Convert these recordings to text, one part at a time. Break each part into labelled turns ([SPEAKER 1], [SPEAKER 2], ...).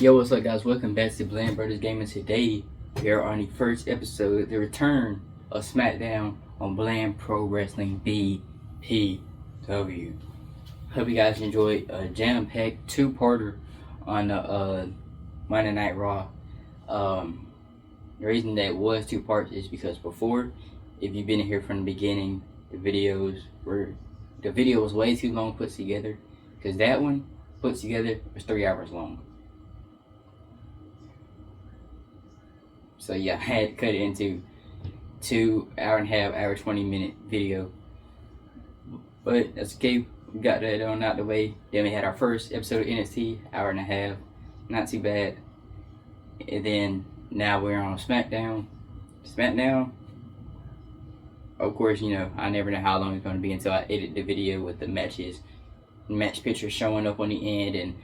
[SPEAKER 1] Yo, what's up, guys? Welcome back to Bland Brothers Gaming. Today, we are on the first episode, the return of SmackDown on Bland Pro Wrestling BPW. Hope you guys enjoyed a jam-packed two-parter on the Monday Night Raw. The reason that it was two parts is because before, if you've been here from the beginning, the video was way too long put together, because that one put together was 3 hours long. So yeah, I had to cut it into 2 hour and a half, hour 20-minute video. But that's okay. We got that on out the way. Then we had our first episode of NXT, hour and a half. Not too bad. And then now we're on SmackDown. SmackDown, of course, you know, I never know how long it's going to be until I edit the video with the match pictures showing up on the end, and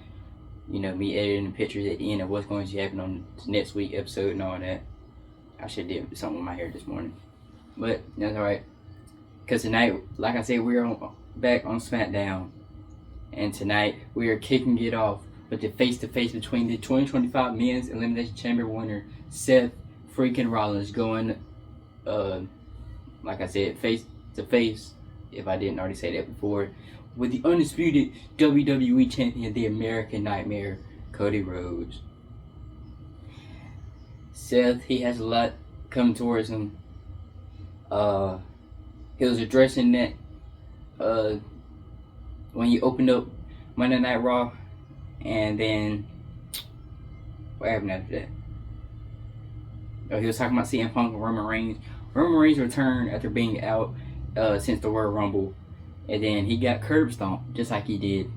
[SPEAKER 1] you know, me editing the pictures at the end of what's going to happen on next week episode and all that. I should have did something with my hair this morning, but that's alright. Because tonight, like I said, we're back on SmackDown, and tonight we are kicking it off with the face-to-face between the 2025 Men's Elimination Chamber winner Seth freaking Rollins going, like I said, face-to-face, if I didn't already say that before, with the undisputed WWE Champion, the American Nightmare, Cody Rhodes. Seth, he has a lot coming towards him. He was addressing that when he opened up Monday Night Raw, and then what happened after that? He was talking about CM Punk and Roman Reigns. Roman Reigns returned after being out since the Royal Rumble, and then he got curb stomped just like he did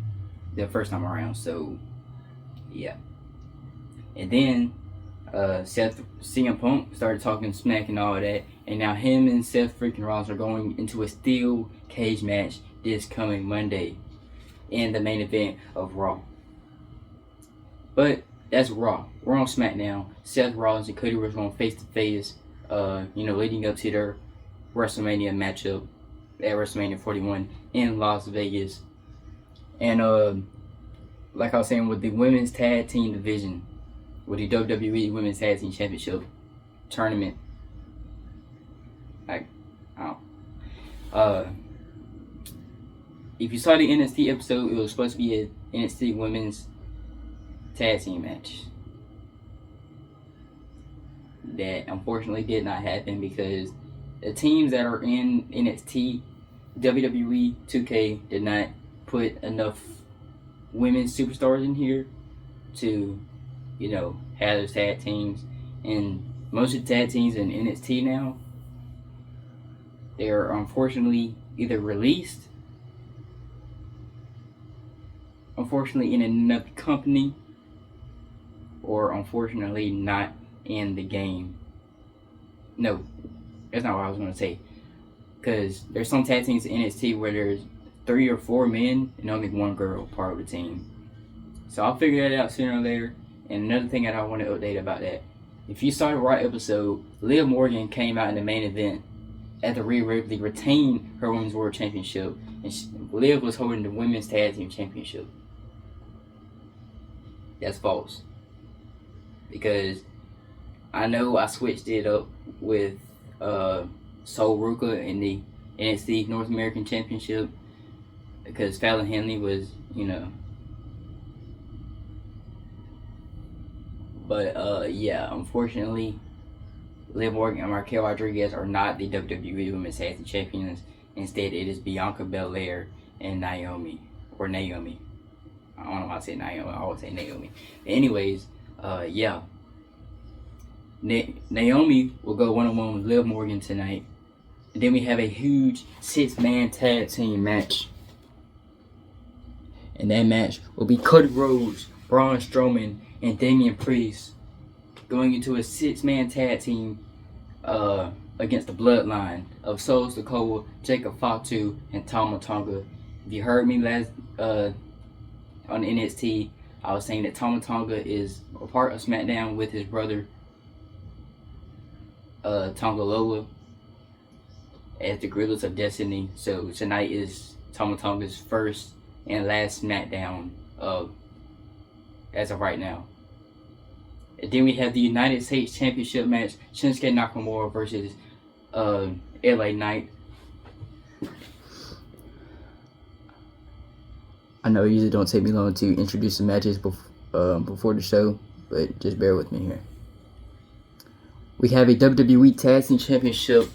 [SPEAKER 1] the first time around. So yeah, and then CM Punk started talking smack and all that, and now him and Seth freaking Rollins are going into a steel cage match this coming Monday in the main event of Raw. But that's Raw. We're on SmackDown. Seth Rollins and Cody Rhodes going face to face, leading up to their WrestleMania matchup at WrestleMania 41 in Las Vegas. And like I was saying, with the women's tag team division, with the WWE Women's Tag Team Championship tournament, if you saw the NXT episode, it was supposed to be an NXT Women's Tag Team match. That unfortunately did not happen because the teams that are in NXT, WWE 2K did not put enough women's superstars in here to, have those tag teams. And most of the tag teams in NXT now, they are unfortunately either released, unfortunately in another company, or unfortunately not in the game. No, that's not what I was going to say. Because there's some tag teams in NXT where there's 3 or 4 men and only 1 girl part of the team. So I'll figure that out sooner or later. And another thing that I want to update about that, if you saw the Raw episode, Liv Morgan came out in the main event after Rhea Ripley retained her Women's World Championship, and Liv was holding the Women's Tag Team Championship. That's false. Because I know I switched it up with Sol Ruka in the NXT North American Championship because Fallon Henley was, But unfortunately, Liv Morgan and Raquel Rodriguez are not the WWE Women's Tag Team Champions. Instead, it is Bianca Belair and Naomi. I don't know why I say Naomi. I always say Naomi. But anyways, Naomi will go one-on-one with Liv Morgan tonight. And then we have a huge 6-man tag team match. And that match will be Cody Rhodes, Braun Strowman, and Damian Priest going into a 6-man tag team against the bloodline of Solo Sikoa, Jacob Fatu, and Tama Tonga. If you heard me last on NXT, I was saying that Tama Tonga is a part of SmackDown with his brother Tonga Loa as the Gorillas of Destiny. So tonight is Tama Tonga's first and last SmackDown as of right now. And then we have the United States Championship match, Shinsuke Nakamura versus LA Knight. I know it usually don't take me long to introduce the matches before the show, but just bear with me here. We have a WWE Tag Team Championship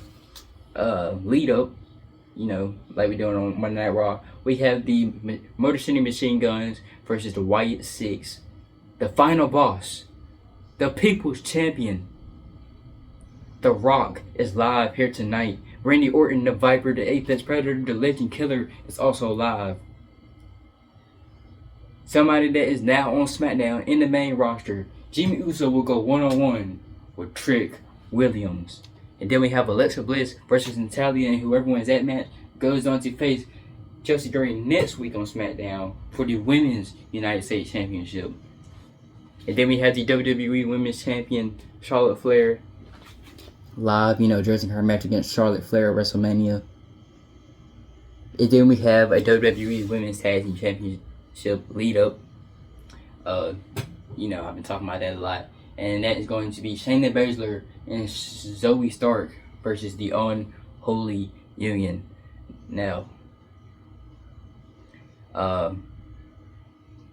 [SPEAKER 1] lead up, like we're doing on Monday Night Raw. We have the Motor City Machine Guns versus the Wyatt Six. The final boss, the People's Champion, The Rock, is live here tonight. Randy Orton, the Viper, the Apex Predator, the Legend Killer is also live. Somebody that is now on SmackDown in the main roster, Jimmy Uso, will go one-on-one with Trick Williams. And then we have Alexa Bliss versus Natalia, and whoever wins that match goes on to face Chelsea Green next week on SmackDown for the Women's United States Championship. And then we have the WWE Women's Champion, Charlotte Flair, live, dressing her match against Charlotte Flair at WrestleMania. And then we have a WWE Women's Tag Team Championship lead up. I've been talking about that a lot. And that is going to be Shayna Baszler and Zoe Stark versus the Unholy Union. Now, I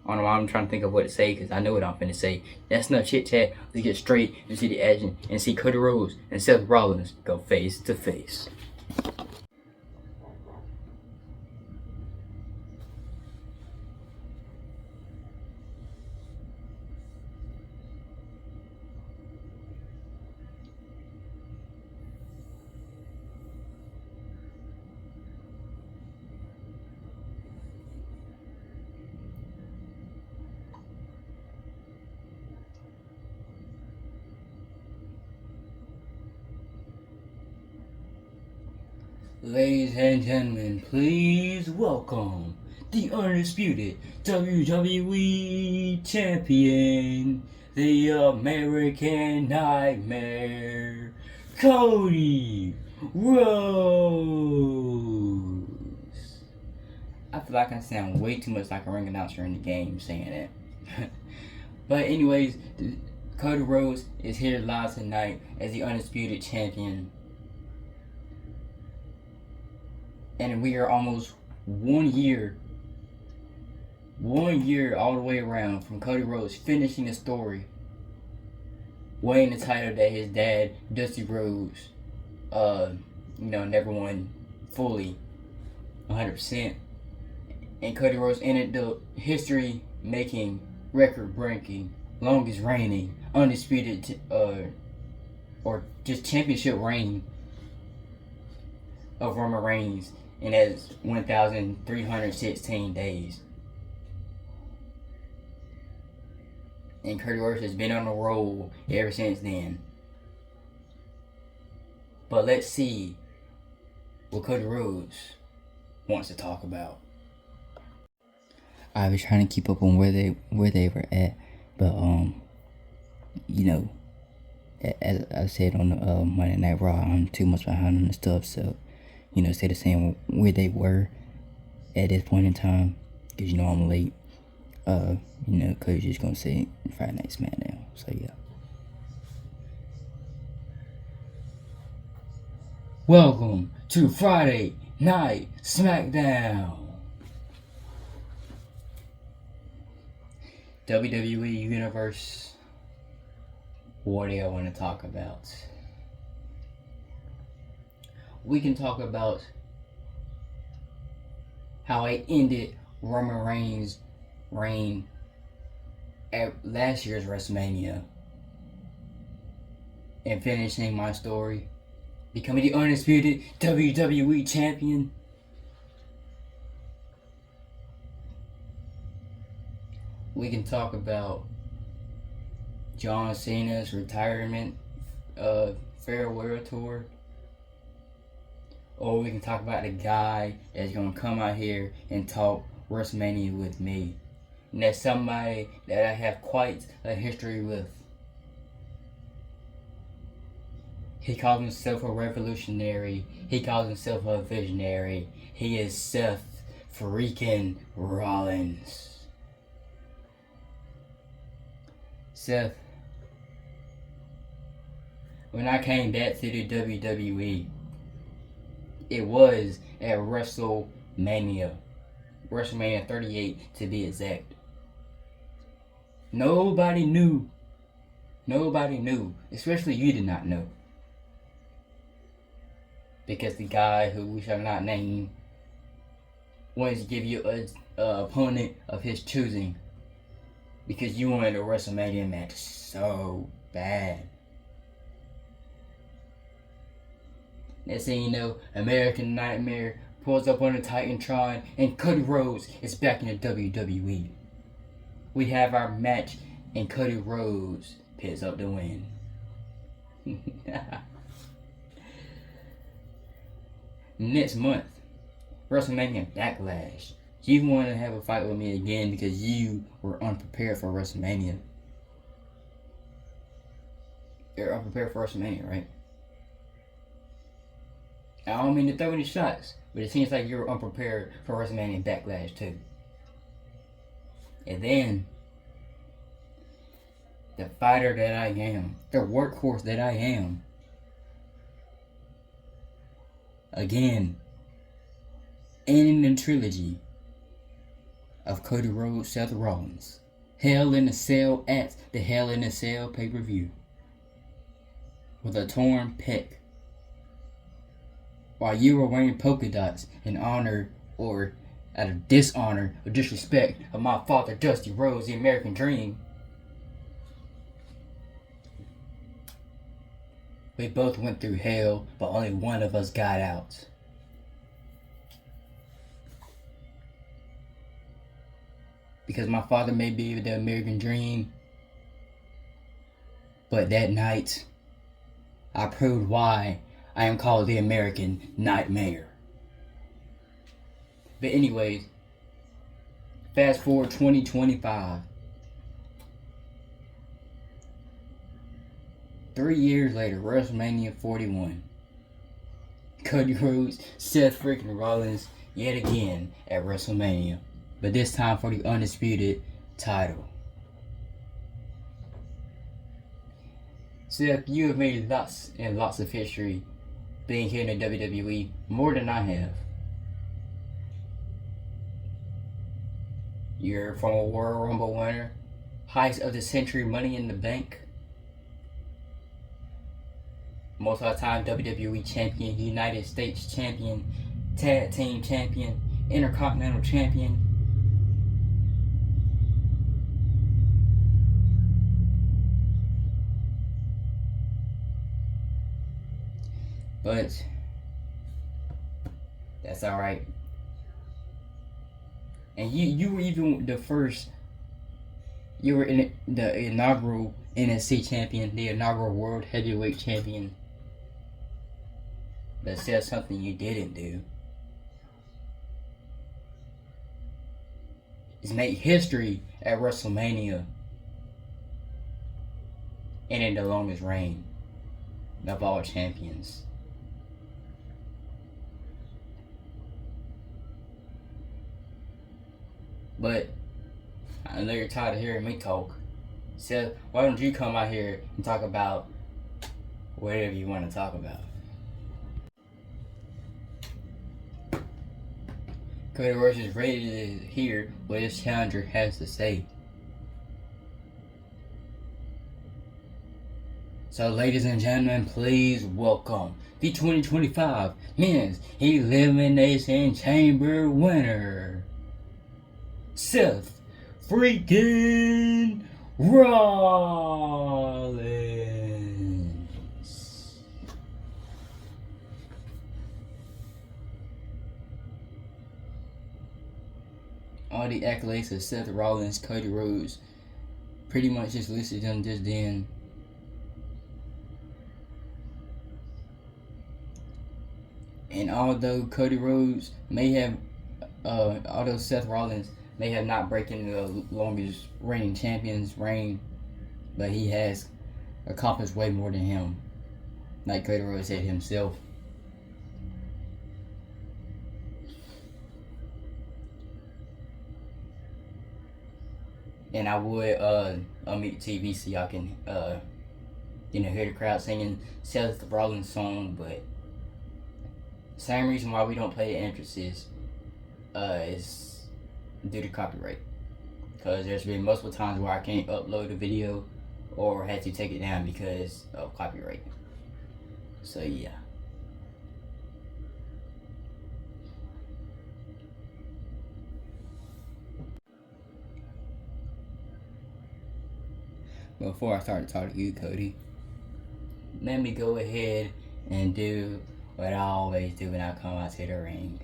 [SPEAKER 1] don't know why I'm trying to think of what to say, because I know what I'm finna say. That's not chit chat. Let's get straight into the action and see Cody Rhodes and Seth Rollins go face to face. Ladies and gentlemen, please welcome the undisputed WWE Champion, the American Nightmare, Cody Rhodes. I feel like I sound way too much like a ring announcer in the game saying that. But anyways, Cody Rhodes is here live tonight as the undisputed champion. And we are almost 1 year all the way around from Cody Rhodes finishing the story, winning the title that his dad, Dusty Rhodes, never won fully 100%. And Cody Rhodes ended the history-making, record-breaking, longest reigning, undisputed, or just championship reign of Roman Reigns. And that's 1,316 days. And Cody Rhodes has been on a roll ever since then. But let's see what Cody Rhodes wants to talk about. I was trying to keep up on where they were at, but as I said on the Monday Night Raw, I'm too much behind on the stuff, so instead of saying where they were at this point in time, because I'm late, Cody's just gonna say Friday Night SmackDown. So yeah. Welcome to Friday Night SmackDown. WWE Universe. What do I want to talk about? We can talk about how I ended Roman Reigns' reign at last year's WrestleMania and finishing my story, becoming the undisputed WWE Champion. We can talk about John Cena's retirement farewell tour. Or we can talk about the guy that's going to come out here and talk WrestleMania with me. And that's somebody that I have quite a history with. He calls himself a revolutionary. He calls himself a visionary. He is Seth freaking Rollins. Seth, when I came back to the WWE, it was at WrestleMania 38 to be exact. Nobody knew, especially you did not know. Because the guy who we shall not name wanted to give you a opponent of his choosing. Because you wanted a WrestleMania match so bad. Next thing you know, American Nightmare pulls up on the Titantron and Cody Rhodes is back in the WWE. We have our match and Cody Rhodes picks up the win. Next month, WrestleMania Backlash. You want to have a fight with me again because you were unprepared for WrestleMania. You're unprepared for WrestleMania, right? I don't mean to throw any shots, but it seems like you're unprepared for WrestleMania Backlash too. And then, the fighter that I am, the workhorse that I am, again, ending the trilogy of Cody Rhodes, Seth Rollins, Hell in a Cell at the Hell in a Cell pay-per-view, with a torn pec, while you were wearing polka dots in honor or out of dishonor or disrespect of my father Dusty Rhodes, the American Dream. We both went through hell, but only one of us got out. Because my father may be the American Dream, but that night, I proved why I am called the American Nightmare. But anyways, fast forward 2025. 3 years later, WrestleMania 41. Cody Rhodes, Seth freaking Rollins, yet again at WrestleMania. But this time for the undisputed title. Seth, you have made lots and lots of history being here in the WWE, more than I have. You're from a Royal Rumble winner, heist of the century, Money in the Bank, most of the time WWE champion, United States champion, tag team champion, intercontinental champion. But that's alright. And you were even the first. You were in the inaugural NXT champion, the inaugural World Heavyweight champion. That says something you didn't do. Is make history at WrestleMania and in the longest reign of all champions. But I know you're tired of hearing me talk. Seth, why don't you come out here and talk about whatever you want to talk about? Cody Rhodes is ready to hear what his challenger has to say. So, ladies and gentlemen, please welcome the 2025 Men's Elimination Chamber winner, Seth freaking Rollins. All the accolades of Seth Rollins, Cody Rhodes, pretty much just listed them just then. And although Cody Rhodes may have, although Seth Rollins may have not broken the longest reigning champion's reign, but he has accomplished way more than him, like Cody Rhodes said himself. And I would unmute TV so y'all can hear the crowd singing Seth Rollins song, but same reason why we don't play the entrances is due to copyright. Because there's been multiple times where I can't upload a video or had to take it down because of copyright. So yeah. Before I start to talk to you, Cody, let me go ahead and do what I always do when I come out to the ring.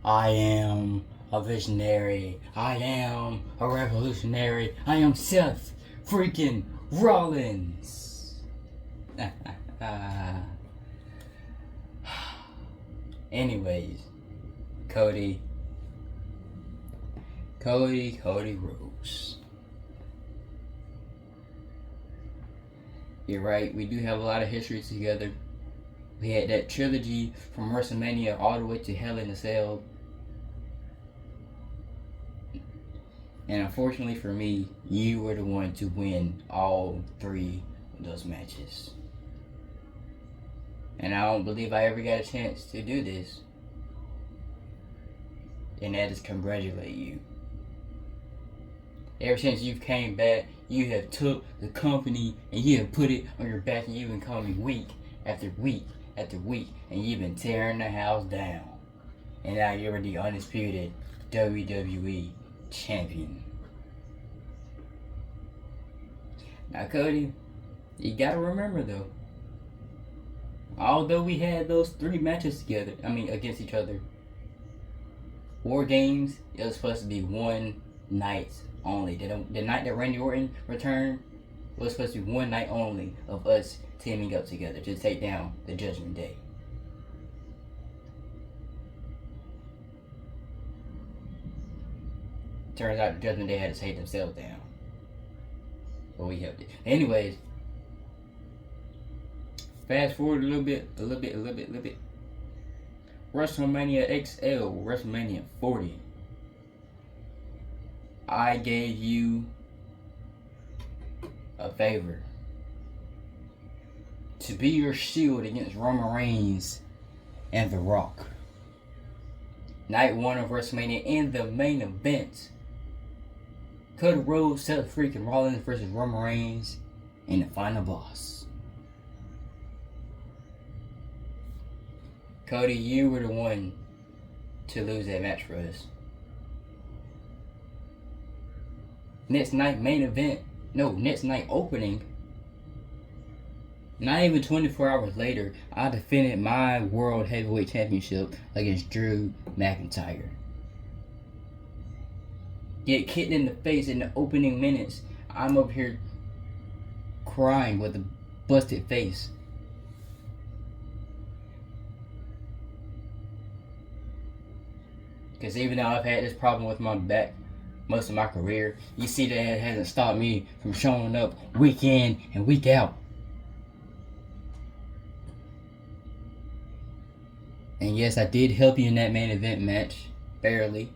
[SPEAKER 1] I am a visionary. I am a revolutionary. I am Seth freaking Rollins. Anyways, Cody Rhodes. You're right, we do have a lot of history together. We had that trilogy from WrestleMania all the way to Hell in a Cell. And unfortunately for me, you were the one to win all 3 of those matches. And I don't believe I ever got a chance to do this. And that is congratulate you. Ever since you came back, you have took the company and you have put it on your back, and you've been coming week after week after week, and you've been tearing the house down. And now you're the undisputed WWE champion. Now, Cody, you gotta remember though, although we had those 3 matches together, against each other, War Games, it was supposed to be one night only. The night that Randy Orton returned was supposed to be one night only of us teaming up together to take down the Judgment Day. Turns out the Judgment Day had to take themselves down. But we helped it. Anyways, fast forward a little bit. WrestleMania XL, WrestleMania 40. I gave you a favor to be your shield against Roman Reigns and The Rock. Night 1 of WrestleMania in the main event. Cody Rhodes, Seth freaking Rollins versus Roman Reigns in the final boss. Cody, you were the one to lose that match for us. Next night opening, not even 24 hours later, I defended my World Heavyweight Championship against Drew McIntyre. Get kicked in the face in the opening minutes. I'm up here crying with a busted face. Because even though I've had this problem with my back most of my career, you see that it hasn't stopped me from showing up week in and week out. And yes, I did help you in that main event match, barely.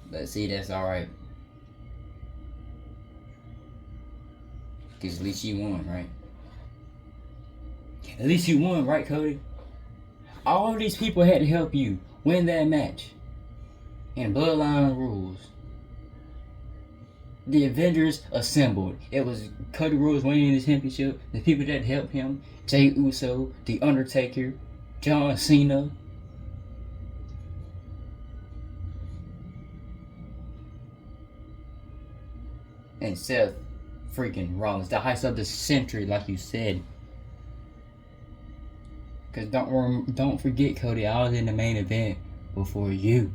[SPEAKER 1] But see, that's alright. Because at least you won, right? At least you won, right, Cody? All these people had to help you win that match. And Bloodline rules. The Avengers assembled. It was Cody Rhodes winning the championship. The people that helped him: Jey Uso, The Undertaker, John Cena. And Seth freaking Rollins, the heist of the century, like you said. Because don't forget, Cody, I was in the main event before you.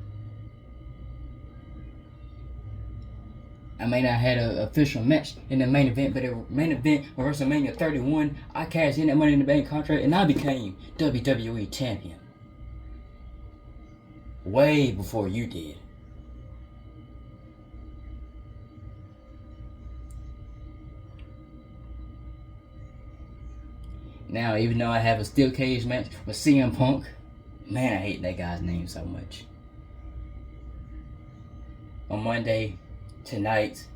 [SPEAKER 1] I may not have an official match in the main event, but the main event of WrestleMania 31, I cashed in that Money in the Bank contract and I became WWE champion. Way before you did. Now, even though I have a steel cage match with CM Punk, Man, I hate that guy's name so much. On Monday, tonight,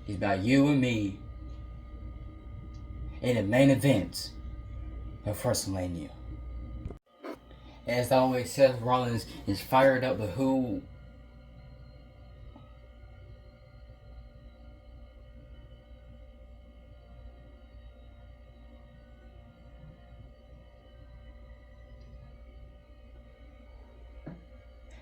[SPEAKER 1] is about you and me in the main event of WrestleMania. As always, Seth Rollins is fired up, but who?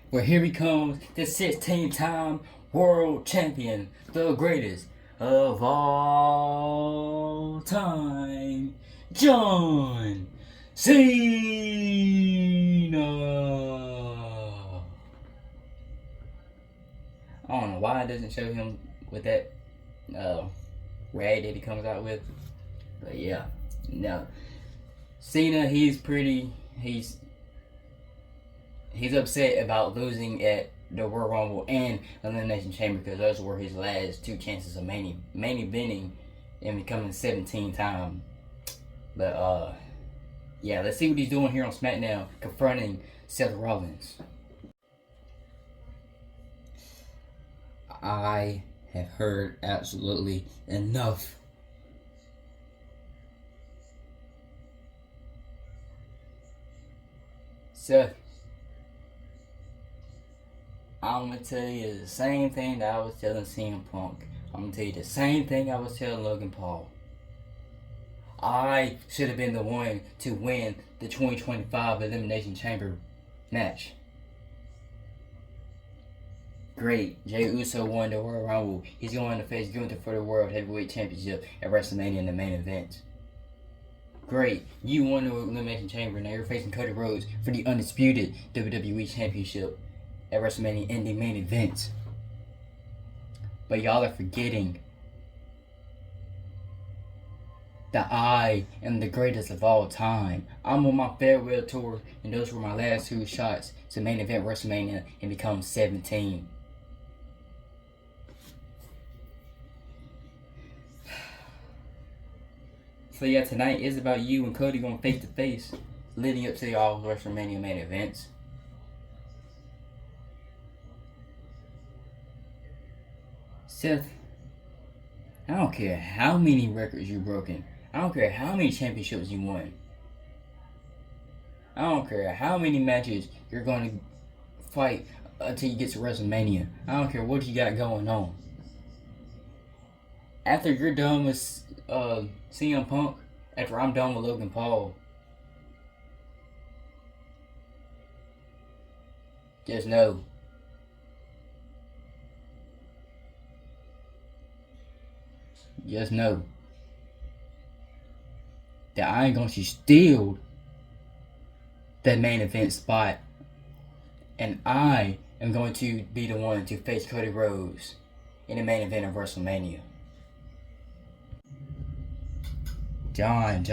[SPEAKER 1] Well, here he comes, the 16-time world champion, the greatest of all time, John Cena. I don't know why it doesn't show him with that rag that he comes out with, but yeah, no. Cena, he's upset about losing at the Royal Rumble and Elimination Chamber, because those were his last two chances of main eventing and becoming 17 time. But yeah, let's see what he's doing here on SmackDown, confronting Seth Rollins. I have heard absolutely enough. Seth, I'm gonna tell you the same thing that I was telling CM Punk. I'm gonna tell you the same thing I was telling Logan Paul. I should have been the one to win the 2025 Elimination Chamber match. Great, Jey Uso won the Royal Rumble. He's going to face Gunther for the World Heavyweight Championship at WrestleMania in the main event. Great, you won the Elimination Chamber. Now you're facing Cody Rhodes for the undisputed WWE Championship at WrestleMania in the main event. But y'all are forgetting that I am the greatest of all time. I'm on my farewell tour, and those were my last two shots to main event WrestleMania and become 17. So yeah, tonight is about you and Cody going face to face, leading up to the All WrestleMania main events. Seth, I don't care how many records you've broken. I don't care how many championships you won. I don't care how many matches you're going to fight until you get to WrestleMania. I don't care what you got going on. After you're done with CM Punk, after I'm done with Logan Paul, just know that I ain't gonna steal that main event spot, and I am going to be the one to face Cody Rhodes in the main event of WrestleMania. John.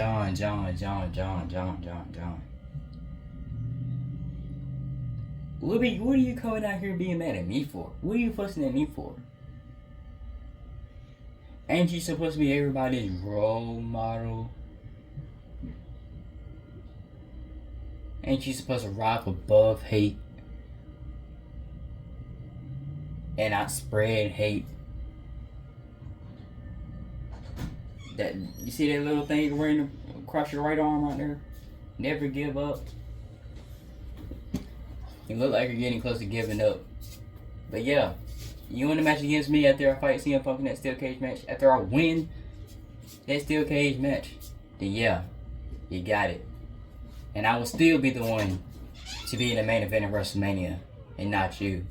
[SPEAKER 1] What are you coming out here being mad at me for? What are you fussing at me for? Ain't you supposed to be everybody's role model? Ain't you supposed to rise above hate and not spread hate? That you see that little thing you're wearing across your right arm right there? Never give up. You look like you're getting close to giving up. But yeah, you win the match against me after I fight CM Punk in that steel cage match. After I win that steel cage match, then yeah, you got it. And I will still be the one to be in the main event of WrestleMania and not you.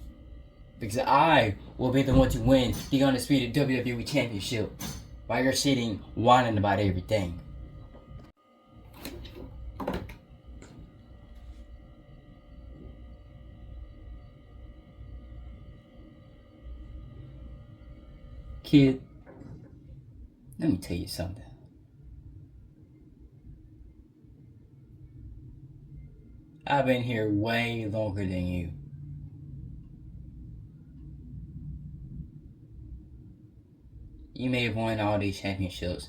[SPEAKER 1] Because I will be the one to win the undisputed WWE Championship while you're sitting whining about everything. Kid, let me tell you something. I've been here way longer than you. You may have won all these championships,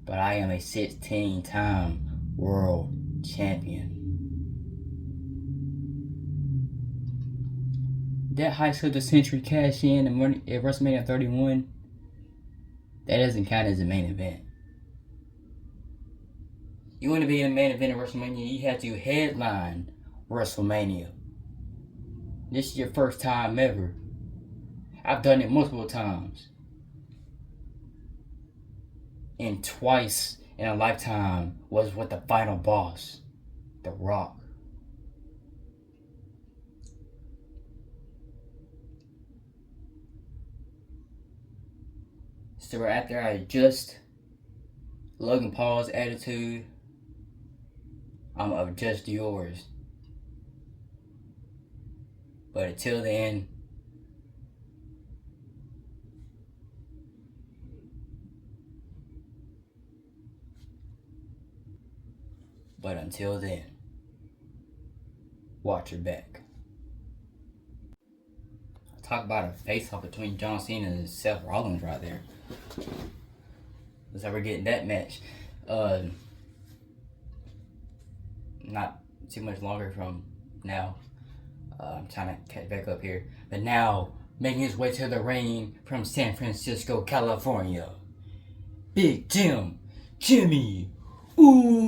[SPEAKER 1] but I am a 16-time world champion. that high school the century cash in at WrestleMania 31, that doesn't count as a main event. You want to be in the main event of WrestleMania, you have to headline WrestleMania. This is your first time ever. I've done it multiple times. And twice in a lifetime was with the final boss, The Rock. So after I adjust Logan Paul's attitude, I'm gonna adjust yours. But until then, watch your back. Talk about a face-off between John Cena and Seth Rollins right there. Looks like we're getting that match. Not too much longer from now. I'm trying to catch back up here. But now, making his way to the ring from San Francisco, California, Big Jimmy Uso.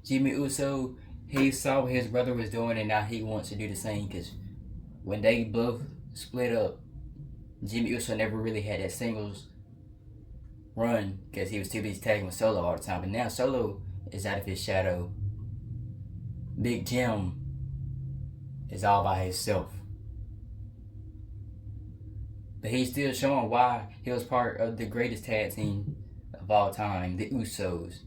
[SPEAKER 1] Jimmy Uso, he saw what his brother was doing and now he wants to do the same, because when they both split up, Jimmy Uso never really had that singles run because he was too busy tagging with Solo all the time. But now Solo is out of his shadow. Big Jim is all by himself. But he's still showing why he was part of the greatest tag team of all time, the Usos.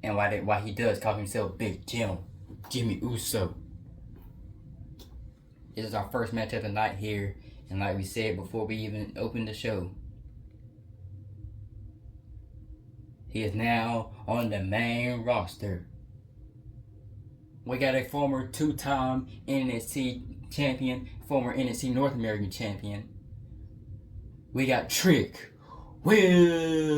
[SPEAKER 1] And why he does call himself Big Jimmy Uso. This is our first match of the night here. And like we said before we even opened the show, he is now on the main roster. We got a former two-time NXT champion, former NXT North American champion. We got Trick Williams.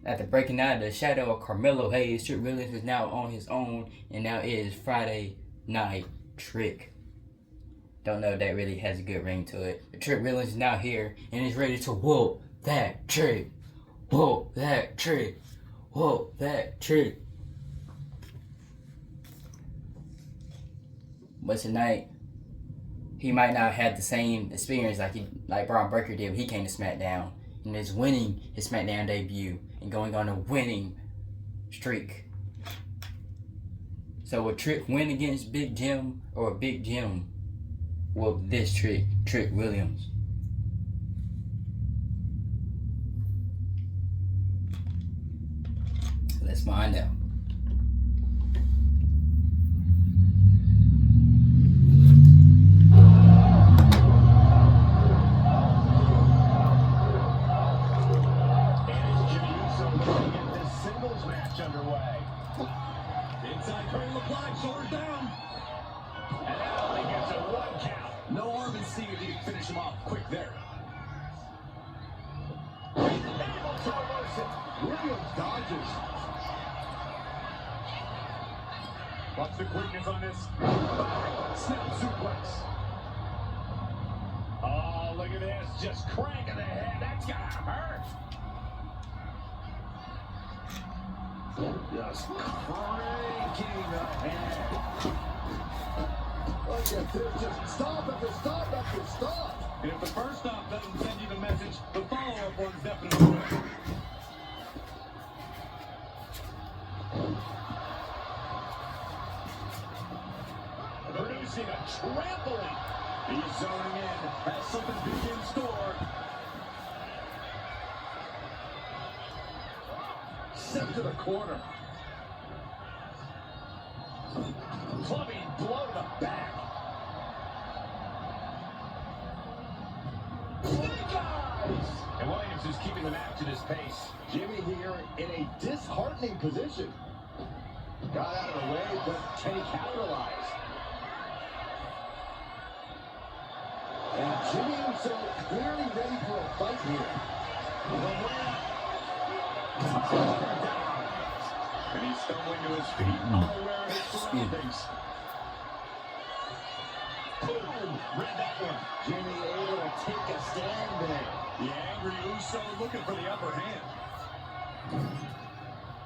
[SPEAKER 1] After breaking out of the shadow of Carmelo Hayes, Trick Williams is now on his own, and now it is Friday Night Trick. Don't know if that really has a good ring to it. But Trick Williams is now here and is ready to whoop that Trick. Whoop that Trick. Whoop that Trick. But tonight, he might not have the same experience like Braun Breaker did when he came to SmackDown and is winning his SmackDown debut and going on a winning streak. So will Trick win against Big Jim, or Big Jim will this Trick Williams? Let's find out.
[SPEAKER 2] Watch the quickness on this. Snap suplex. Oh, look at this. Just cranking the head. That's gonna hurt. Just cranking the head. Look at this. Just stop after stop after stop. And if the first stop doesn't send you the message, the follow-up one's definitely will. Producing a trampoline. He's zoning in. Has something big in store. Sent to the corner. Clubbing blow to the back. Snake eyes! And Williams is keeping the match at his pace. Jimmy here in a disheartening position. Got out of the way, but can he capitalize? And Jimmy Uso clearly ready for a fight here. And he's stumbling to his feet, unaware of his surroundings. Boom! Read that one. Jimmy able to take a stand there. The angry Uso looking for the upper hand.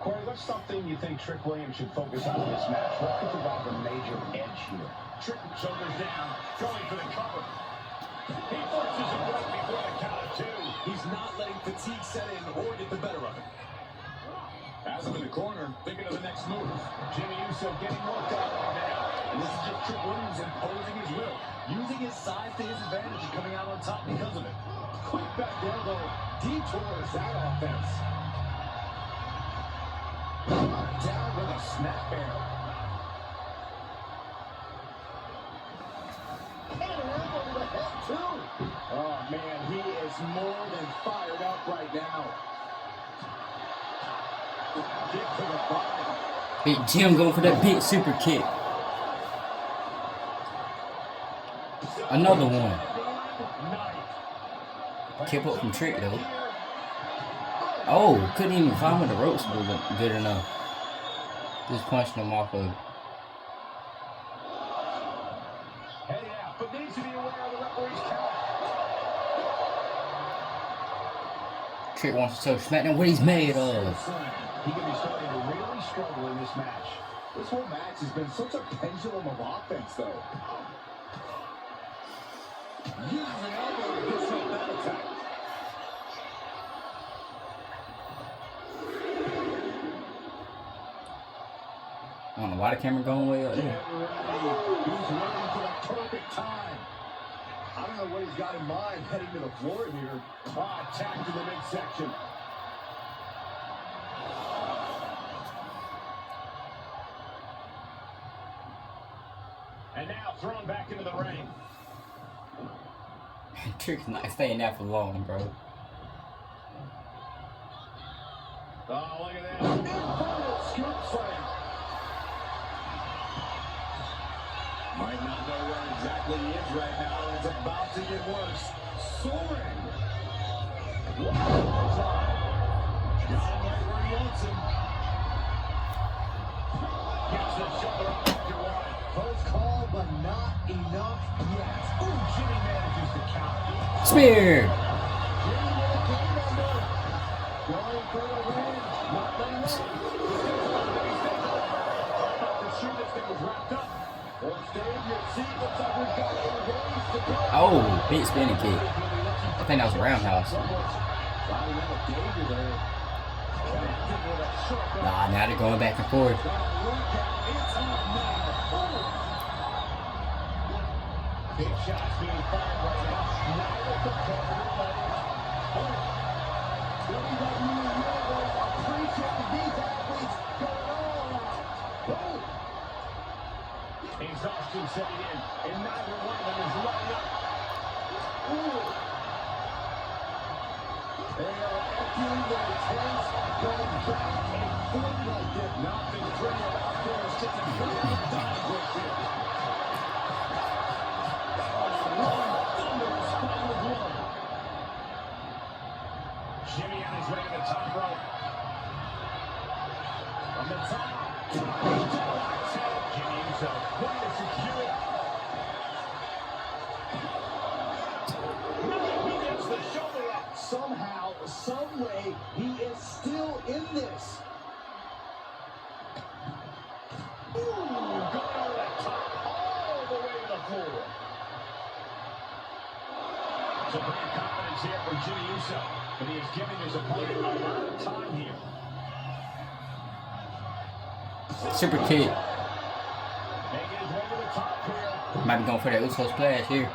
[SPEAKER 2] Corey, what's something you think Trick Williams should focus on in this match? What could provide a major edge here? Trick shoulders down, going for the cover. He forces a break before the count of two. He's not letting fatigue set in or get the better of it. Has him in the corner, thinking of the next move. Jimmy Uso getting worked out right now. And this is just Trick Williams imposing his will. Using his size to his advantage and coming out on top because of it. Quick back elbow detours that offense. Down with a snap bear. And an elbow to the head, too. Oh, man, he is more than fired up right now. Kick to the body.
[SPEAKER 1] Big Jim going for that big super kick. Another one. Kept up from Trick though. Oh, couldn't even climb with the ropes, but good enough. Just punching him off of it.
[SPEAKER 2] Heading out, but needs to be aware of the referee's count.
[SPEAKER 1] Trick wants to show SmackDown what he's made of.
[SPEAKER 2] He could be starting to really struggle in this match. This whole match has been such a pendulum of offense, though. Uses an elbow to disrupt that attack.
[SPEAKER 1] I don't know why the camera going way up there.
[SPEAKER 2] He's waiting for the perfect time. I don't know what he's got in mind heading to the floor here. Attack to the midsection. And now thrown back into the ring.
[SPEAKER 1] Trick's not staying there for long, bro.
[SPEAKER 2] Oh, look at that. Inferno scoop slam. Might not know where exactly he is right now. It's about to get worse. Soaring. One time. Got him right where he wants him. Gets the shoulder up after one. Close call, but not enough yet. Ooh, Jimmy manages to count.
[SPEAKER 1] Spear!
[SPEAKER 2] Jimmy with a clean number. Going for the win. Not letting up. About to shoot this thing was wrapped up. Or stay in your seat. Looks like we've got a ways to go.
[SPEAKER 1] Oh, big spinning kick. I think that was a roundhouse. Nah, now they're going back and forth.
[SPEAKER 2] Big shots being fired right now. Now with the cover. WWE Universe appreciating these athletes going all out. Boom. Exhaustion setting in, and neither one of them is letting up. Ooh. They are emptying their tanks, going back and forth like this. Nothing pretty about there. Sticking right on the dive right here. Jimmy on his way to the top rope. From the top. Jimmy Uso looking to secure it. He gets the shoulder up. Somehow, some way, he is still in this. Ooh, going over the top, all the way to the floor. So great confidence here for Jimmy Uso, but he is giving his opponent a lot of time here.
[SPEAKER 1] Super kick.
[SPEAKER 2] Making his way to the top here.
[SPEAKER 1] Might be going for that Uso splash here.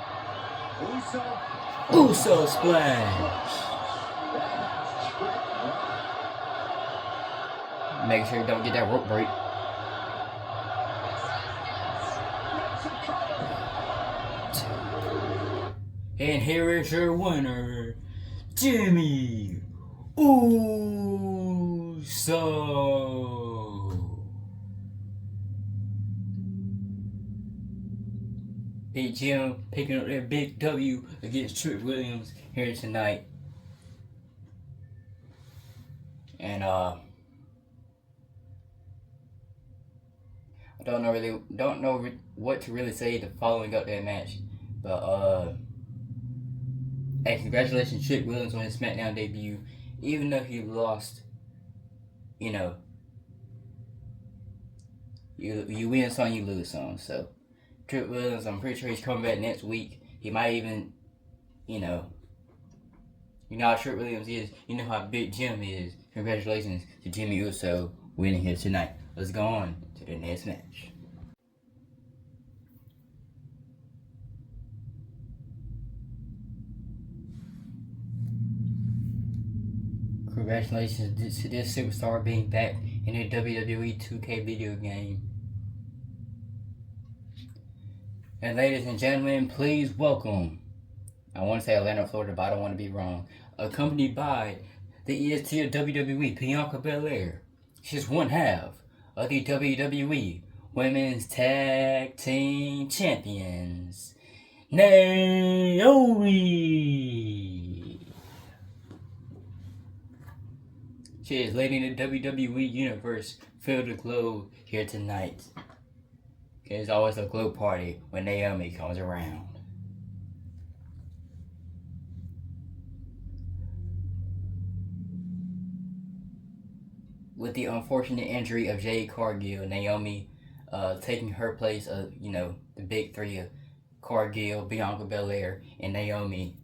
[SPEAKER 2] Uso.
[SPEAKER 1] Uso splash. Make sure you don't get that rope break. And here is your winner, Jimmy Uso. Big Jim picking up that big W against Trick Williams here tonight. And I don't know what to really say to following up that match, but hey, congratulations Trick Williams on his SmackDown debut. Even though he lost, you know, you win some, you lose some. So Trick Williams, I'm pretty sure he's coming back next week. He might even, you know how Trick Williams is. You know how big Jim is. Congratulations to Jimmy Uso winning here tonight. Let's go on to the next match. Congratulations to this superstar being back in the WWE 2K video game. And ladies and gentlemen, please welcome, I want to say Atlanta, Florida, but I don't want to be wrong, accompanied by the EST of WWE, Bianca Belair. She's one half of the WWE Women's Tag Team Champions, Naomi. She is leading the WWE Universe Fill the Globe here tonight. It's always a glow party when Naomi comes around. With the unfortunate injury of Jade Cargill, Naomi taking her place of, the big three of Cargill, Bianca Belair, and Naomi.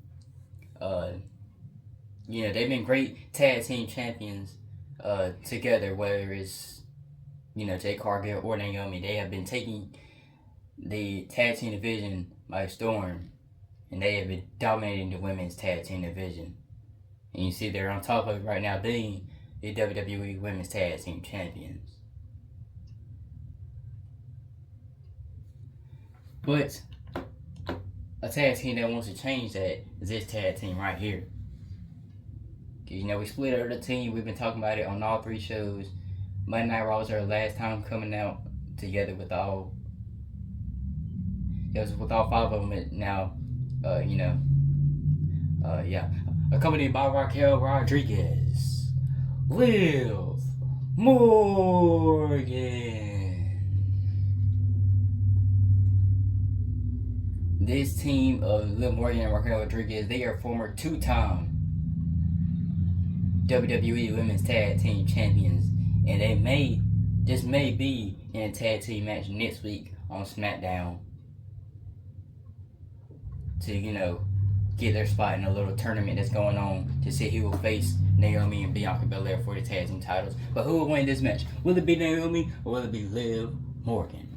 [SPEAKER 1] They've been great tag team champions together, whether it's Jade Cargill or Naomi. They have been taking the tag team division by storm, and they have been dominating the women's tag team division. And you see they're on top of it right now, being the WWE Women's Tag Team Champions. But a tag team that wants to change that is this tag team right here. Because, we split up the team. We've been talking about it on all 3 shows. Monday Night Raw was our last time coming out together with all 5 of them now, accompanied by Raquel Rodriguez, Liv Morgan. This team of Liv Morgan and Raquel Rodriguez, they are former 2-time WWE Women's Tag Team Champions. And they may be in a tag team match next week on SmackDown to, get their spot in a little tournament that's going on to see who will face Naomi and Bianca Belair for the tag team titles. But who will win this match? Will it be Naomi or will it be Liv Morgan?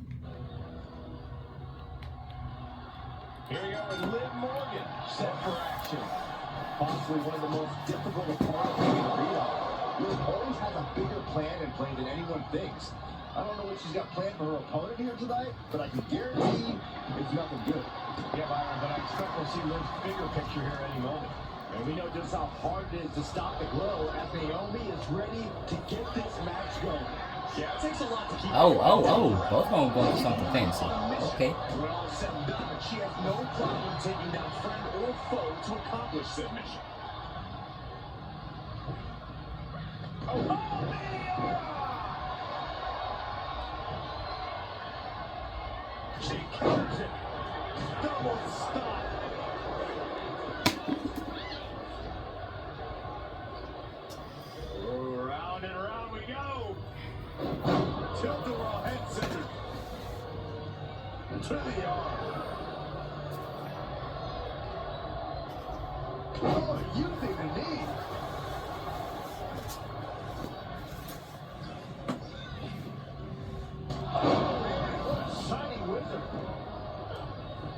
[SPEAKER 2] Here we go with Liv Morgan, set for action. Possibly one of the most difficult opponents we can read on. Liv always has a bigger plan in play than anyone thinks. I don't know what she's got planned for her opponent here tonight, but I can guarantee it's nothing good. Yeah, Byron, but I expect we'll see Liv's bigger picture here any moment. And we know just how hard it is to stop the glow as Naomi is ready to get this match going. Yeah, it takes a lot to keep.
[SPEAKER 1] Both of them going for something fancy. Okay.
[SPEAKER 2] When all is said and done, but she has no problem taking down friend or foe to accomplish said mission. She counters it. Double stop. Round and round we go. Tilt-a-whirl head scissors. To the arm. Oh, using the knee.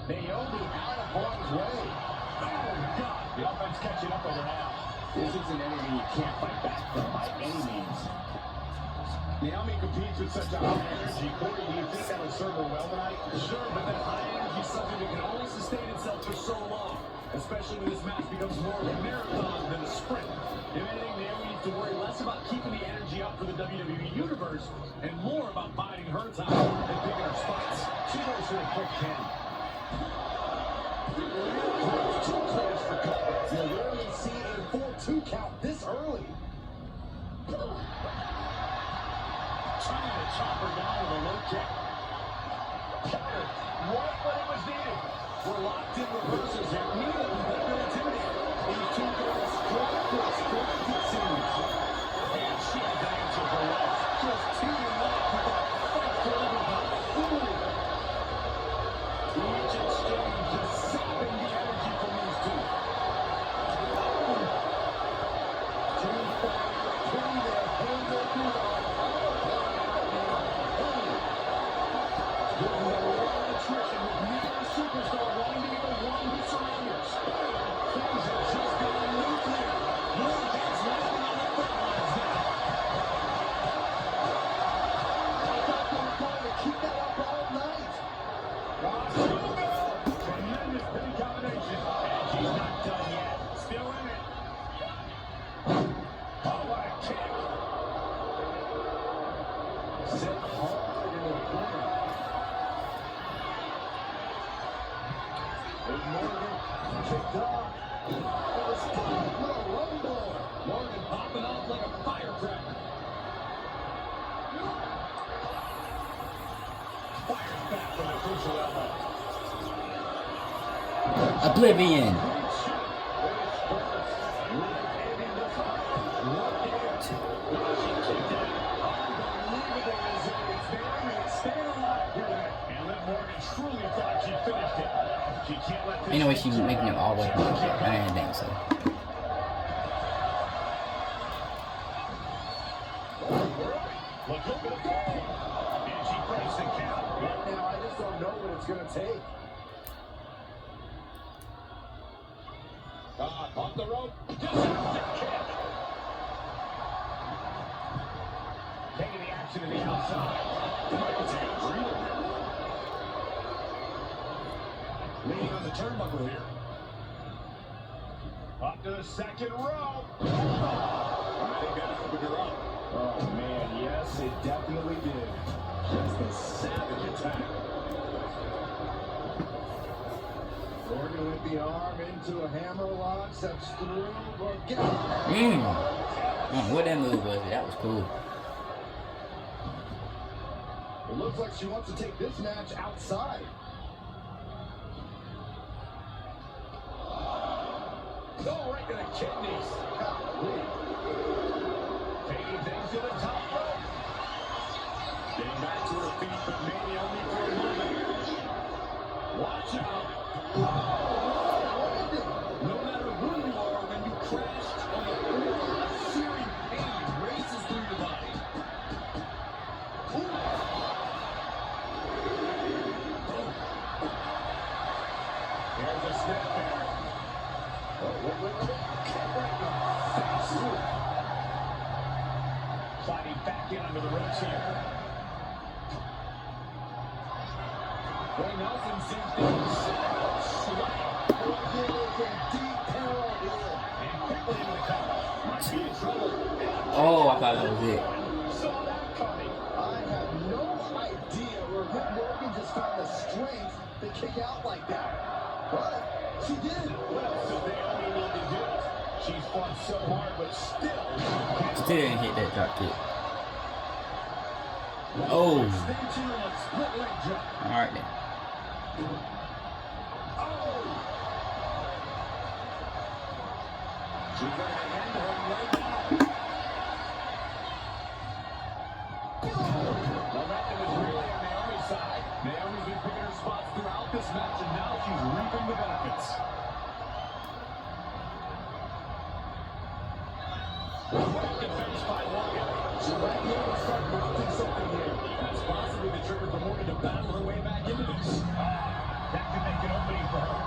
[SPEAKER 2] Naomi out of harm's way. Oh, God. The offense catching up over now. This is an enemy you can't fight back from by any means. Naomi competes with such a high energy. Corey, do you think that'll serve her well tonight? Sure, but that high energy is something that can only sustain itself for so long, especially when this match becomes more of a marathon than a sprint. If anything, Naomi needs to worry less about keeping the energy up for the WWE Universe and more about biding her time and picking her spots. She goes for a quick pin. Trying to chop her down with a low kick. Counter. Right when it was needed. We're locked in reversals here. Neither of them have been intimidated. These two girls strike for strike, it seems. And she has an answer for life. Just teaming up with that fight for everybody. Each exchange is sapping the energy from these two. Two fighters putting their hands open on. There's a lot of attrition with neither superstar wanting to be the one who surrenders. Things have just gone nuclear. More heads landing on the front lines now. I thought they were going to keep that up all night. Tremendous pin combination. And she's not done yet. Still in it. Oh, what a kick. Set hard in the corner. There's Morgan. Kicked off. And a spot with a rumble. Morgan popping off like a firecracker. Fires back from the crucial elbow.
[SPEAKER 1] Oblivion. Ain't no way she's making it all the way. I didn't think so.
[SPEAKER 2] Look over the goal. And she breaks the count. Right now, I just don't know what it's going to take. Off the rope. Disaster kick. Taking the action to the outside. Leaning on the turnbuckle here. Up to the second row. I think that opened her up. Oh, man, yes, it definitely did. Just a savage attack. Morgan with the arm into a hammerlock, steps through, but get
[SPEAKER 1] What that move was, that was cool.
[SPEAKER 2] It looks like she wants to take this match outside. Oh, right to the kidneys. Golly. Taking things to the top rope. Getting back to her feet, but maybe only for a moment. Watch out. No matter who you are, when you crash on the floor, a searing pain races through your body. Here's a snap back. Sliding back in under the ropes here. Ray Nelson seems to be deep peril here. And quickly into the cover. Might be in trouble.
[SPEAKER 1] Oh, I thought that was it.
[SPEAKER 2] Saw that coming. I have no idea where Liv Morgan just found the strength to kick out like that. But she did. Well, so they only need to do it. She's fought so hard, but still
[SPEAKER 1] didn't hit that drop kick. Oh. Alright then.
[SPEAKER 2] She's going to end her right now. Momentum is really on Naomi's side. Naomi's been picking her spots throughout this match, and now she's reaping the benefits. Great defense by Morgan. She might be able to start mounting something here. That's possibly the trigger for Morgan to battle her way back into this. That could make an opening for her.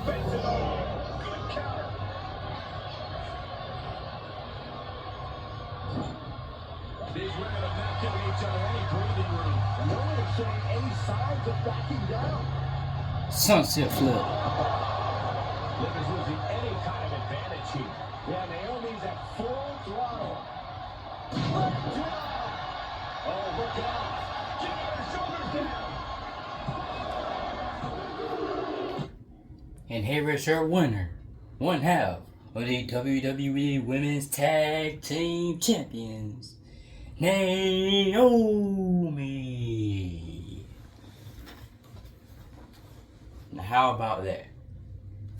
[SPEAKER 2] Face it all. Good counter. These women have not given each other any breathing room. No one is showing any signs of backing down.
[SPEAKER 1] Sunset flip.
[SPEAKER 2] Liv is losing any kind of advantage here. Yeah, Naomi's at full throttle. Oh, look out. Get her shoulders down.
[SPEAKER 1] And here is your winner, one half of the WWE Women's Tag Team Champions, Naomi. Now how about that?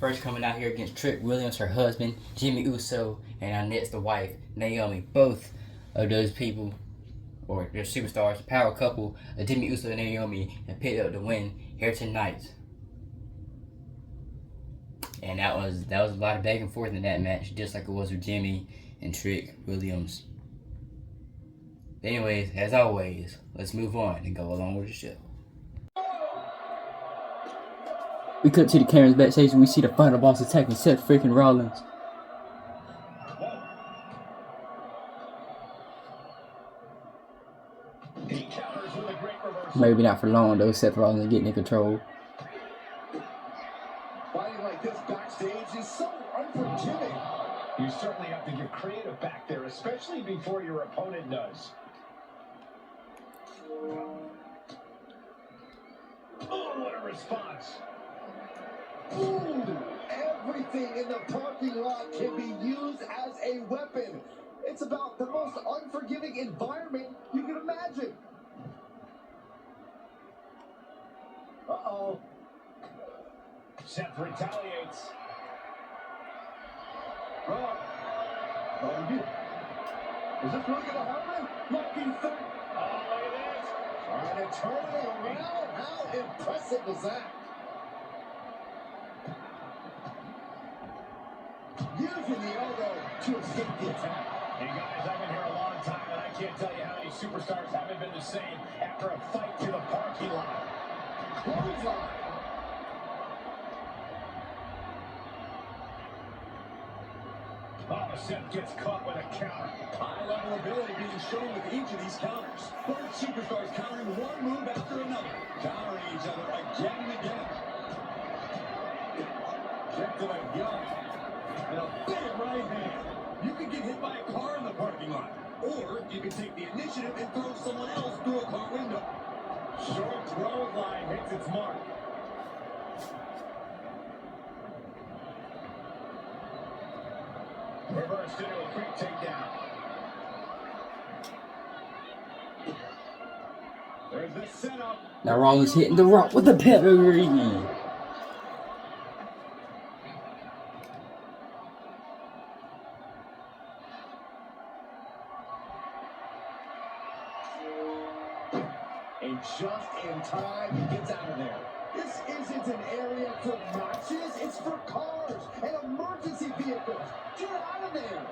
[SPEAKER 1] First coming out here against Trick Williams, her husband, Jimmy Uso, and our next the wife, Naomi. Both of those people, or their superstars, power couple of Jimmy Uso and Naomi, have picked up the win here tonight. And that was a lot of back and forth in that match, just like it was with Jimmy and Trick Williams. Anyways, as always, let's move on and go along with the show. We cut to the cameras backstage and we see the final boss attacking Seth freaking Rollins. Maybe not for long though, Seth Rollins is getting in control.
[SPEAKER 2] Fighting like this backstage is so unforgiving. You certainly have to get creative back there, especially before your opponent does. Oh, what a response. Ooh, everything in the parking lot can be used as a weapon. It's about the most unforgiving environment you can imagine. Uh-oh. Seth retaliates. Oh, is this really gonna happen? Lucky thing. Oh, look at this. Trying to turn it around. How impressive was that? Using the elbow to escape the attack. Hey guys, I've been here a long time, and I can't tell you how many superstars haven't been the same after a fight to the parking lot. Clothesline. Oh, Seth gets caught with a counter. High-level ability being shown with each of these counters. Both superstars countering one move after another, countering each other again and again. Check to the gut. And a big right hand. You can get hit by a car in the parking lot. Or you can take the initiative and throw someone else through a car window. Short throw line hits its mark. Reversed into a quick takedown. There's the setup.
[SPEAKER 1] Now Rollins hitting the Rock with the pedigree.
[SPEAKER 2] And just in time, he gets out of there. This isn't an area for matches, it's for cars and emergency vehicles. Get out of there!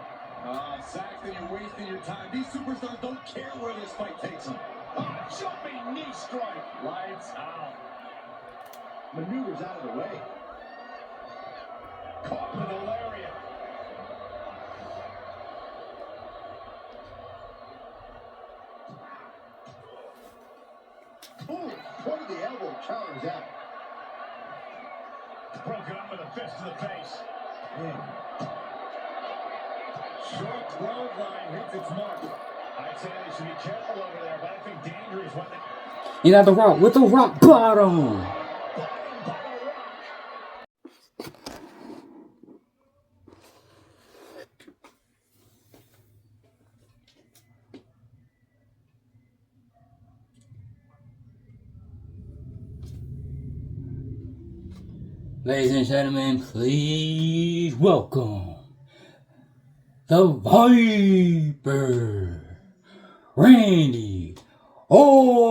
[SPEAKER 2] Saxton, you're wasting your time. These superstars don't care where this fight takes them. Jumping knee strike. Lights out. Maneuvers out of the way. Caught with a lariat. Ooh, point of the elbow counters out. Broken up with a fist to the face. Short throw line hits its mark. I'd say they should be careful over there, but I think danger is what they...
[SPEAKER 1] You know the Rock with the Rock bottom. Ladies and gentlemen, please welcome the Viper, Randy Orton.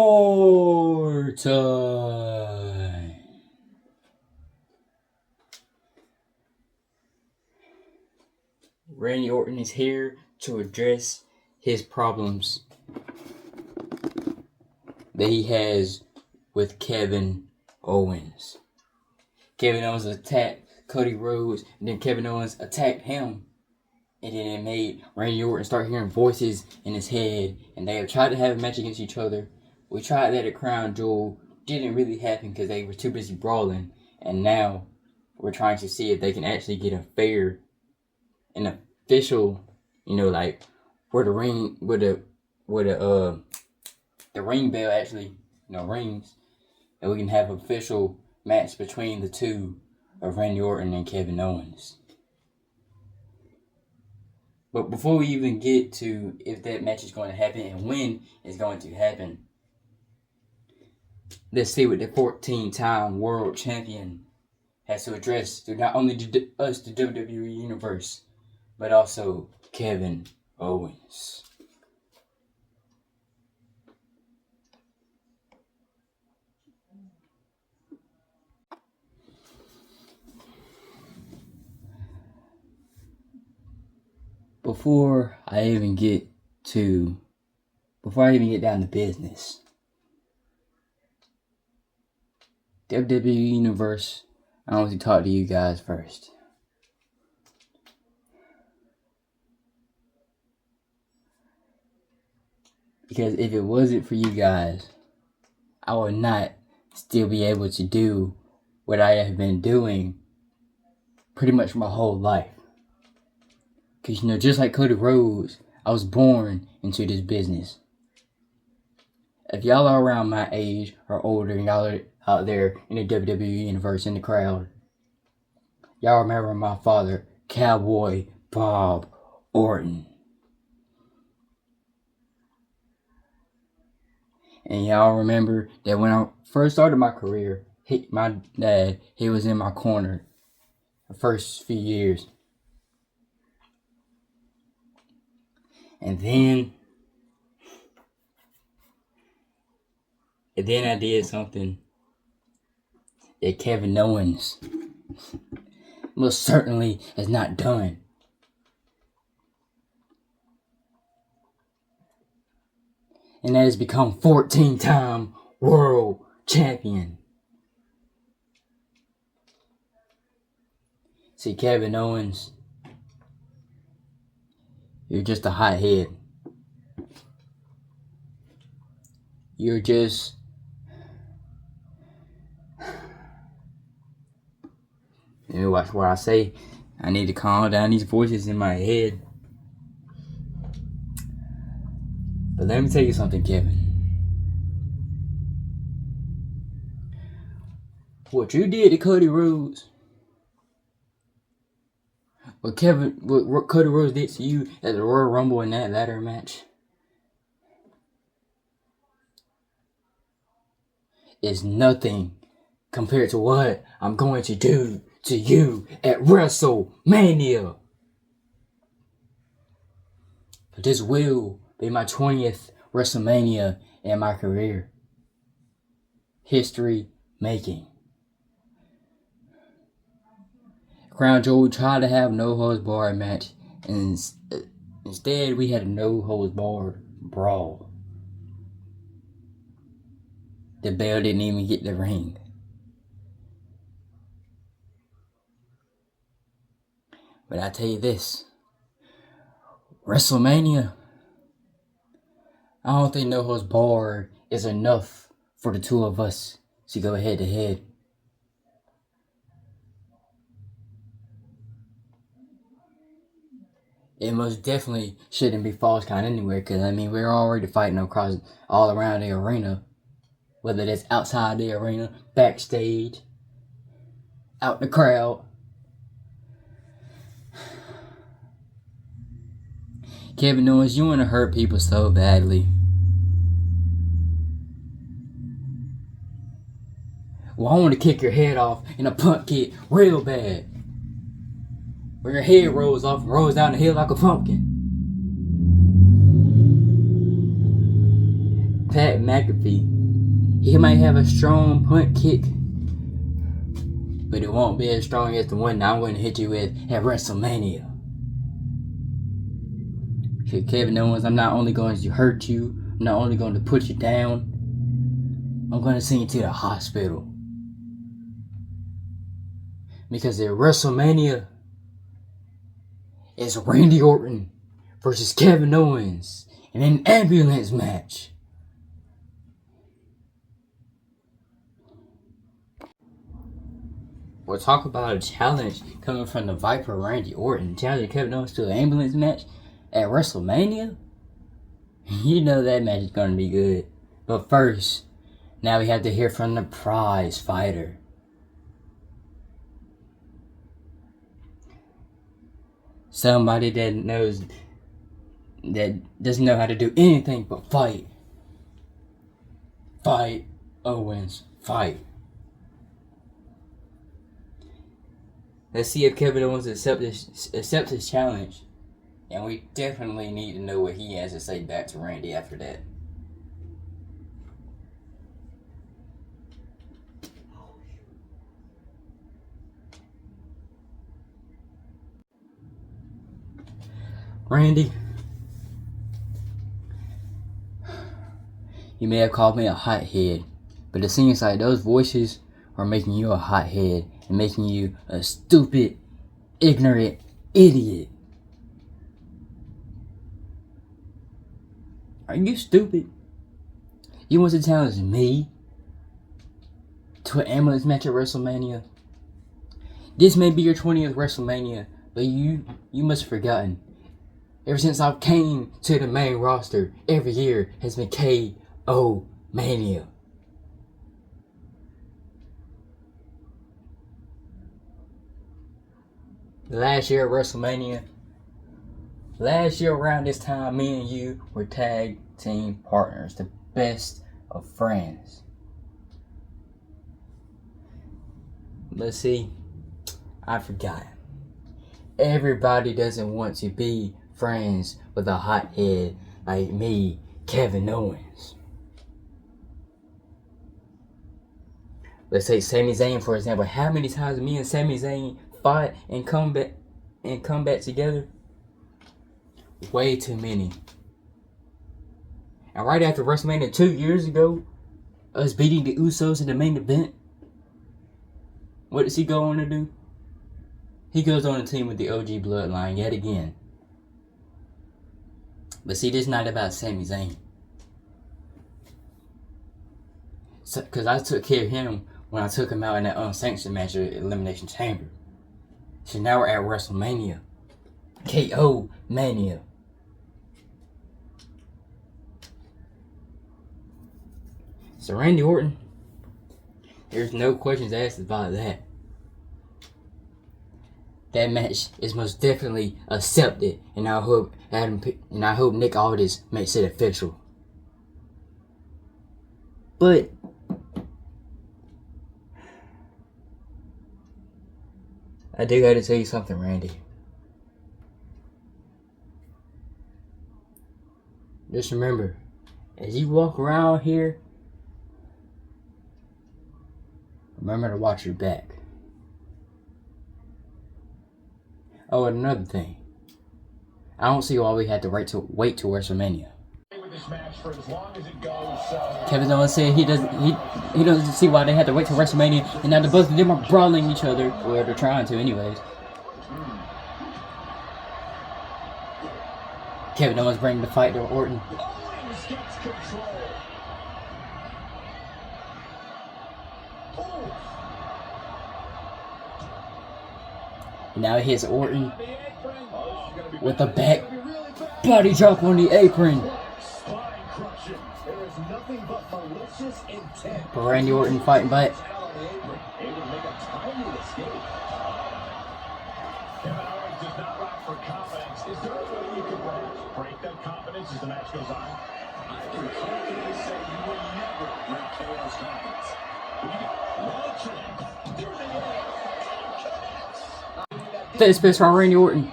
[SPEAKER 1] Randy Orton is here to address his problems that he has with Kevin Owens. Kevin Owens attacked Cody Rhodes, and then Kevin Owens attacked him. And then it made Randy Orton start hearing voices in his head, and they have tried to have a match against each other. We tried that at Crown Jewel. Didn't really happen because they were too busy brawling. And now we're trying to see if they can actually get an official, like where the ring bell actually, rings, and we can have an official match between the two of Randy Orton and Kevin Owens. But before we even get to if that match is going to happen and when it's going to happen, let's see what the 14-time world champion has to address to not only us, the WWE Universe, but also Kevin Owens. Before I even get down to business, WWE Universe, I want to talk to you guys first. Because if it wasn't for you guys, I would not still be able to do what I have been doing pretty much my whole life. Because, just like Cody Rhodes, I was born into this business. If y'all are around my age or older and y'all are out there in the WWE Universe in the crowd, y'all remember my father, Cowboy Bob Orton. And y'all remember that when I first started my career, my dad, he was in my corner the first few years. And then I did something that Kevin Owens most certainly has not done. And that has become 14-time world champion. See, Kevin Owens, you're just a hothead. You're just... Let me watch what I say. I need to calm down these voices in my head. But let me tell you something, Kevin. What you did to Cody Rhodes, what Cody Rhodes did to you at the Royal Rumble in that ladder match, is nothing compared to what I'm going to do to you at WrestleMania. But this will be my 20th WrestleMania in my career. History making. Crown Jewel tried to have no holds barred match, and instead we had a no holds barred brawl. The bell didn't even get the ring. But I tell you this, WrestleMania, I don't think no holds barred is enough for the two of us to go head to head. It most definitely shouldn't be false count anywhere, because we're already fighting across all around the arena, whether that's outside the arena, backstage, out in the crowd. Kevin Owens, you want to hurt people so badly. Well, I want to kick your head off in a punt kick real bad, where your head rolls off and rolls down the hill like a pumpkin. Pat McAfee, he might have a strong punt kick, but it won't be as strong as the one that I'm going to hit you with at WrestleMania. Okay, Kevin Owens, I'm not only going to hurt you, I'm not only going to put you down, I'm going to send you to the hospital. Because at WrestleMania, it's Randy Orton versus Kevin Owens in an ambulance match. We'll talk about a challenge coming from the Viper Randy Orton. Challenging Kevin Owens to an ambulance match at WrestleMania? You know that match is going to be good. But first, now we have to hear from the prize fighter. Somebody that doesn't know how to do anything but fight. Fight, Owens, fight. Let's see if Kevin Owens accepts his challenge. And we definitely need to know what he has to say back to Randy after that. Randy, you may have called me a hothead, but it seems like those voices are making you a hothead and making you a stupid, ignorant idiot. Are you stupid? You want to challenge me to an ambulance match at WrestleMania? This may be your 20th WrestleMania, but you must have forgotten. Ever since I came to the main roster, every year has been KO Mania. Last year at WrestleMania, last year around this time, me and you were tag team partners, the best of friends. But see, I forgot. Everybody doesn't want to be friends with a hothead like me, Kevin Owens. Let's take Sami Zayn for example. How many times me and Sami Zayn fought and come back together? Way too many. And right after WrestleMania 2 years ago, us beating the Usos in the main event, what does he go on to do? He goes on a team with the OG Bloodline yet again. But see, this is not about Sami Zayn. Because I took care of him when I took him out in that unsanctioned match at Elimination Chamber. So now we're at WrestleMania. KO Mania. So Randy Orton, there's no questions asked about that. That match is most definitely accepted, and I hope Nick Aldis makes it official. But I do gotta tell you something, Randy. Just remember, as you walk around here, remember to watch your back. Oh, and another thing. I don't see why we had to wait till WrestleMania. Kevin Owens said he doesn't see why they had to wait till WrestleMania, and now the both of them are brawling each other. Well, they're trying to anyways. Kevin Owens bringing the fight to Orton. And now he hits Orton with a back body drop on the apron. But Randy Orton fighting back.
[SPEAKER 2] Is there a way you can perhaps break that confidence as the match goes on? I can confidently say you will never break KO's confidence. When you get one chance, there they go.
[SPEAKER 1] Face best from Randy Orton.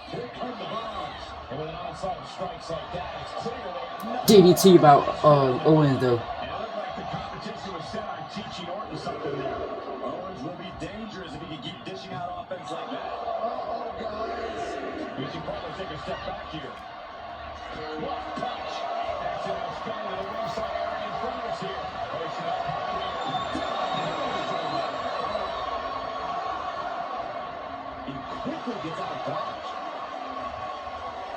[SPEAKER 2] Here come the bombs. And with an onslaught of strikes like that, it's clear they are
[SPEAKER 1] DDT about Owens though.
[SPEAKER 2] And it looked like the competition was set on teaching Orton something there. Owens will be dangerous if he can keep dishing out offense like that. We should probably take a step back here. What punch? That's an outstanding to the ringside area in front of us here. Facing up he quickly gets out of dodge.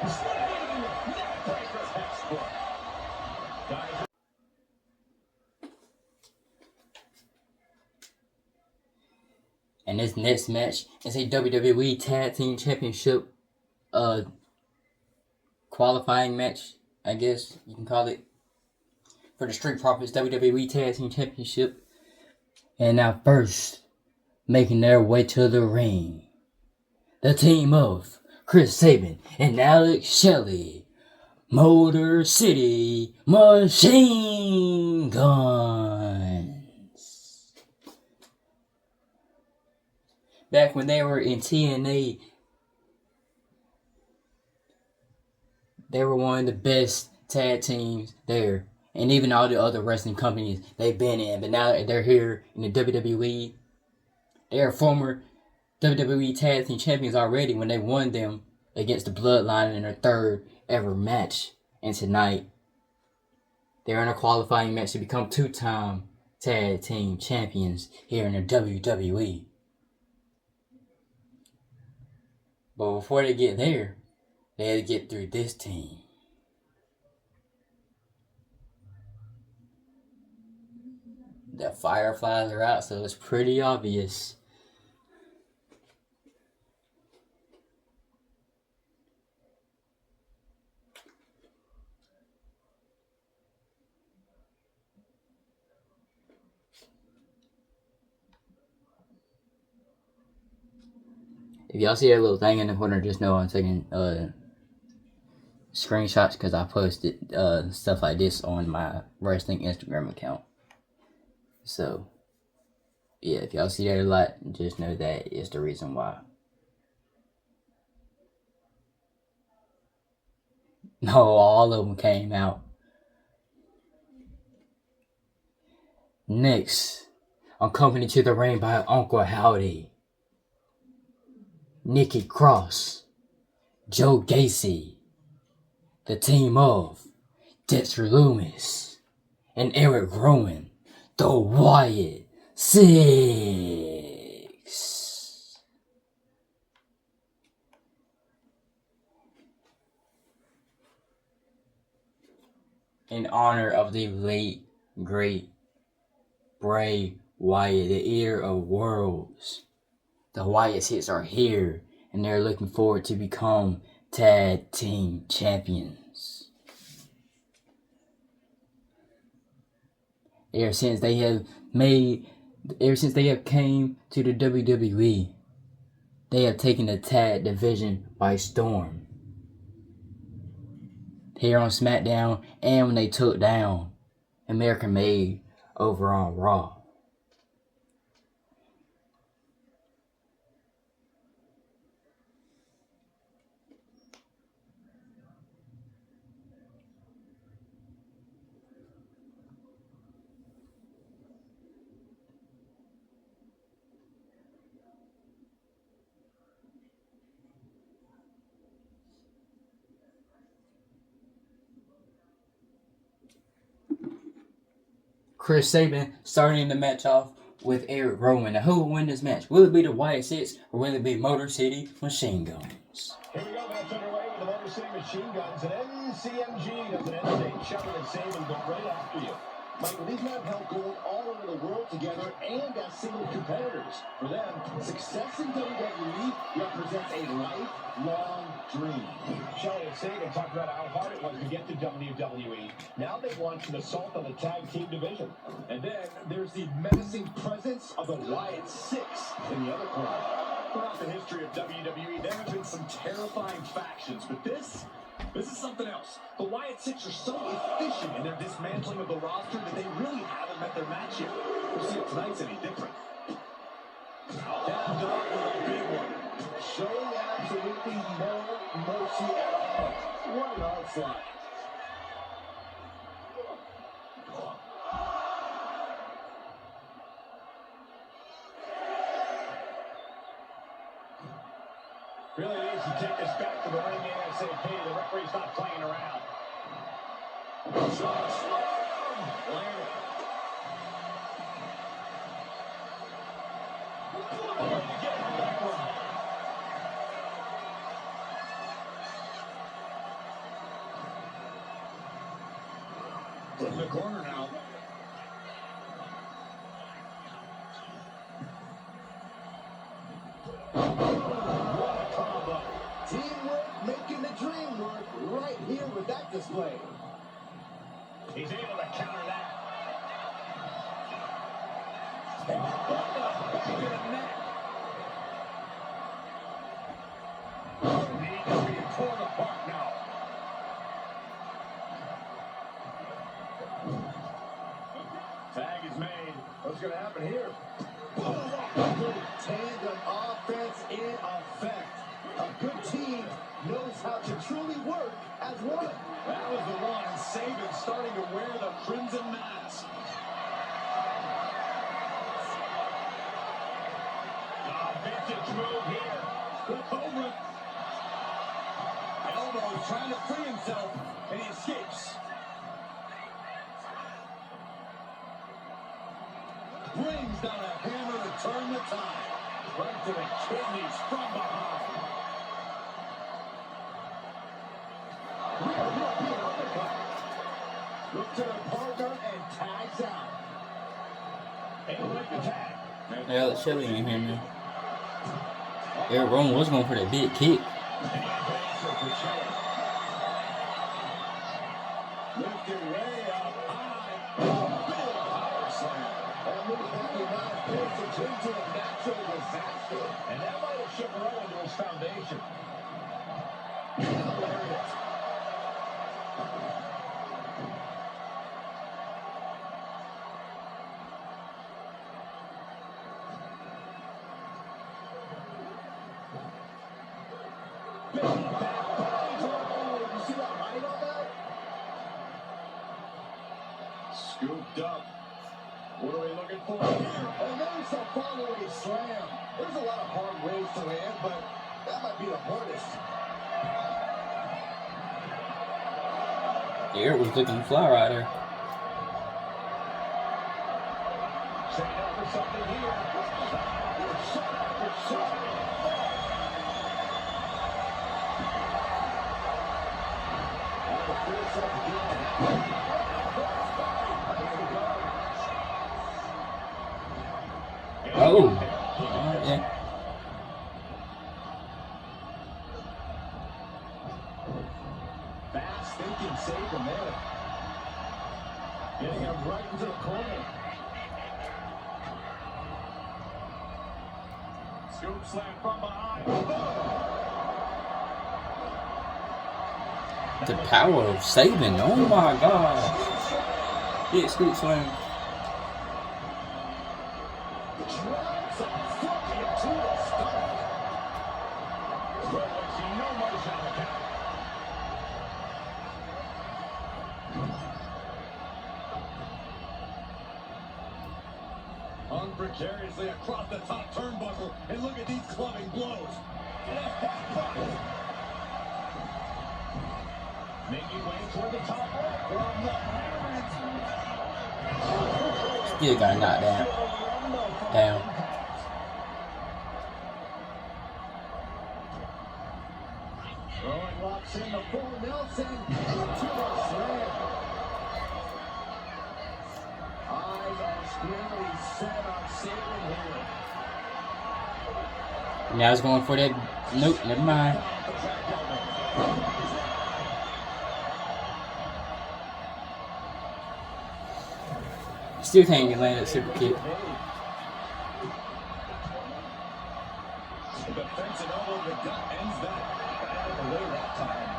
[SPEAKER 2] Swing! Neckbreaker textbook.
[SPEAKER 1] And this next match is a WWE Tag Team Championship qualifying match, I guess you can call it, for the Street Profits WWE Tag Team Championship. And now first, making their way to the ring, the team of Chris Sabin and Alex Shelley. Motor City Machine Guns. Back when they were in TNA, they were one of the best tag teams there. And even all the other wrestling companies they've been in. But now that they're here in the WWE, they are former WWE Tag Team Champions already when they won them against the Bloodline in their third ever match. And tonight, they're in a qualifying match to become 2-time Tag Team Champions here in the WWE. But before they get there, they had to get through this team. The Fireflies are out, so it's pretty obvious. If y'all see that little thing in the corner, just know I'm taking screenshots because I posted stuff like this on my wrestling Instagram account. So, yeah, if y'all see that a lot, just know that is the reason why. No, all of them came out. Next, accompanied to the ring by Uncle Howdy, Nikki Cross, Joe Gacy, the team of Dexter Loomis and Eric Rowan, the Wyatt Six. In honor of the late, great Bray Wyatt, the eater of worlds, the Wyatt Six are here, and they're looking forward to become Tag Team Champions. Ever since they have came to the WWE, they have taken the tag division by storm. Here on SmackDown, and when they took down American Made over on Raw. Chris Sabin starting the match off with Eric Rowan. Now, who will win this match? Will it be the Wyatt Six or will it be Motor City Machine Guns?
[SPEAKER 2] Here we go, match underway with the Motor City Machine Guns and NCMG does an end state. Shelly and Sabin go right after you. Michael, these men have held gold all over the world together and as single competitors. For them, success in WWE represents a lifelong dream. Shelly and Sabin talked about how hard it was to get to WWE. Now they've launched an assault on the tag team division. And then there's the menacing presence of the Wyatt Six in the other corner. Throughout the history of WWE, there have been some terrifying factions, but this is something else. The Wyatt Six are so efficient in their dismantling of the roster that they really haven't met their match yet. We'll see if tonight's any different. Down dog with a big one. Showing absolutely no mercy at all. What an onslaught. Really needs to take this back to the ring ASAP. The referee's not playing around. Shot slam. Landed. In the corner now. Teamwork making the dream work right here with that display. He's able to counter that. Back of the net. Knee what's going to happen here.
[SPEAKER 3] Tandem offense in effect. A good team knows how to truly work as one.
[SPEAKER 2] That was the one, and Saban starting to wear the crimson mask. Vintage move here. Good Cobra. Elbow is trying to free himself, and he escapes. Brings down a hammer to turn the tide. Right to the kidneys from behind. Look to the partner and tags out. And like the tag.
[SPEAKER 1] Yeah, let Shelly in here now. Eric Rowan was going for that big kick.
[SPEAKER 2] Lifted way up high. Big power slam.
[SPEAKER 3] That move had the amount of force into a natural disaster.
[SPEAKER 2] And that might have shook Rowan to his foundation.
[SPEAKER 3] Hilarious.
[SPEAKER 2] Scooped up. What are we looking for here?
[SPEAKER 3] And there's a follow-away slam. There's a lot of hard ways to land, but that might be the hardest.
[SPEAKER 1] Eric was looking fly right there.
[SPEAKER 2] Setting up for something here. Shot after shot.
[SPEAKER 1] Oh. Yeah.
[SPEAKER 2] Fast thinking save from there. Getting him right into the corner. Scoop slam from behind.
[SPEAKER 1] The power of Saban. Oh my God. Big scoop slam.
[SPEAKER 3] Drives a foot into the stomach.
[SPEAKER 2] Well, I see no motion on the count. Hung precariously across the top turnbuckle, and look at these clubbing blows. Left back button. Making way toward the top rope.
[SPEAKER 1] Still got knocked down. Down.
[SPEAKER 3] Rowan locks in the full Nelson into the slam. Eyes are squarely set on Saban here.
[SPEAKER 1] Now it's going for that. Nope, never mind. Still can't get land that super kick.
[SPEAKER 2] The defensive elbow to the gut ends that. Got out of the way that time.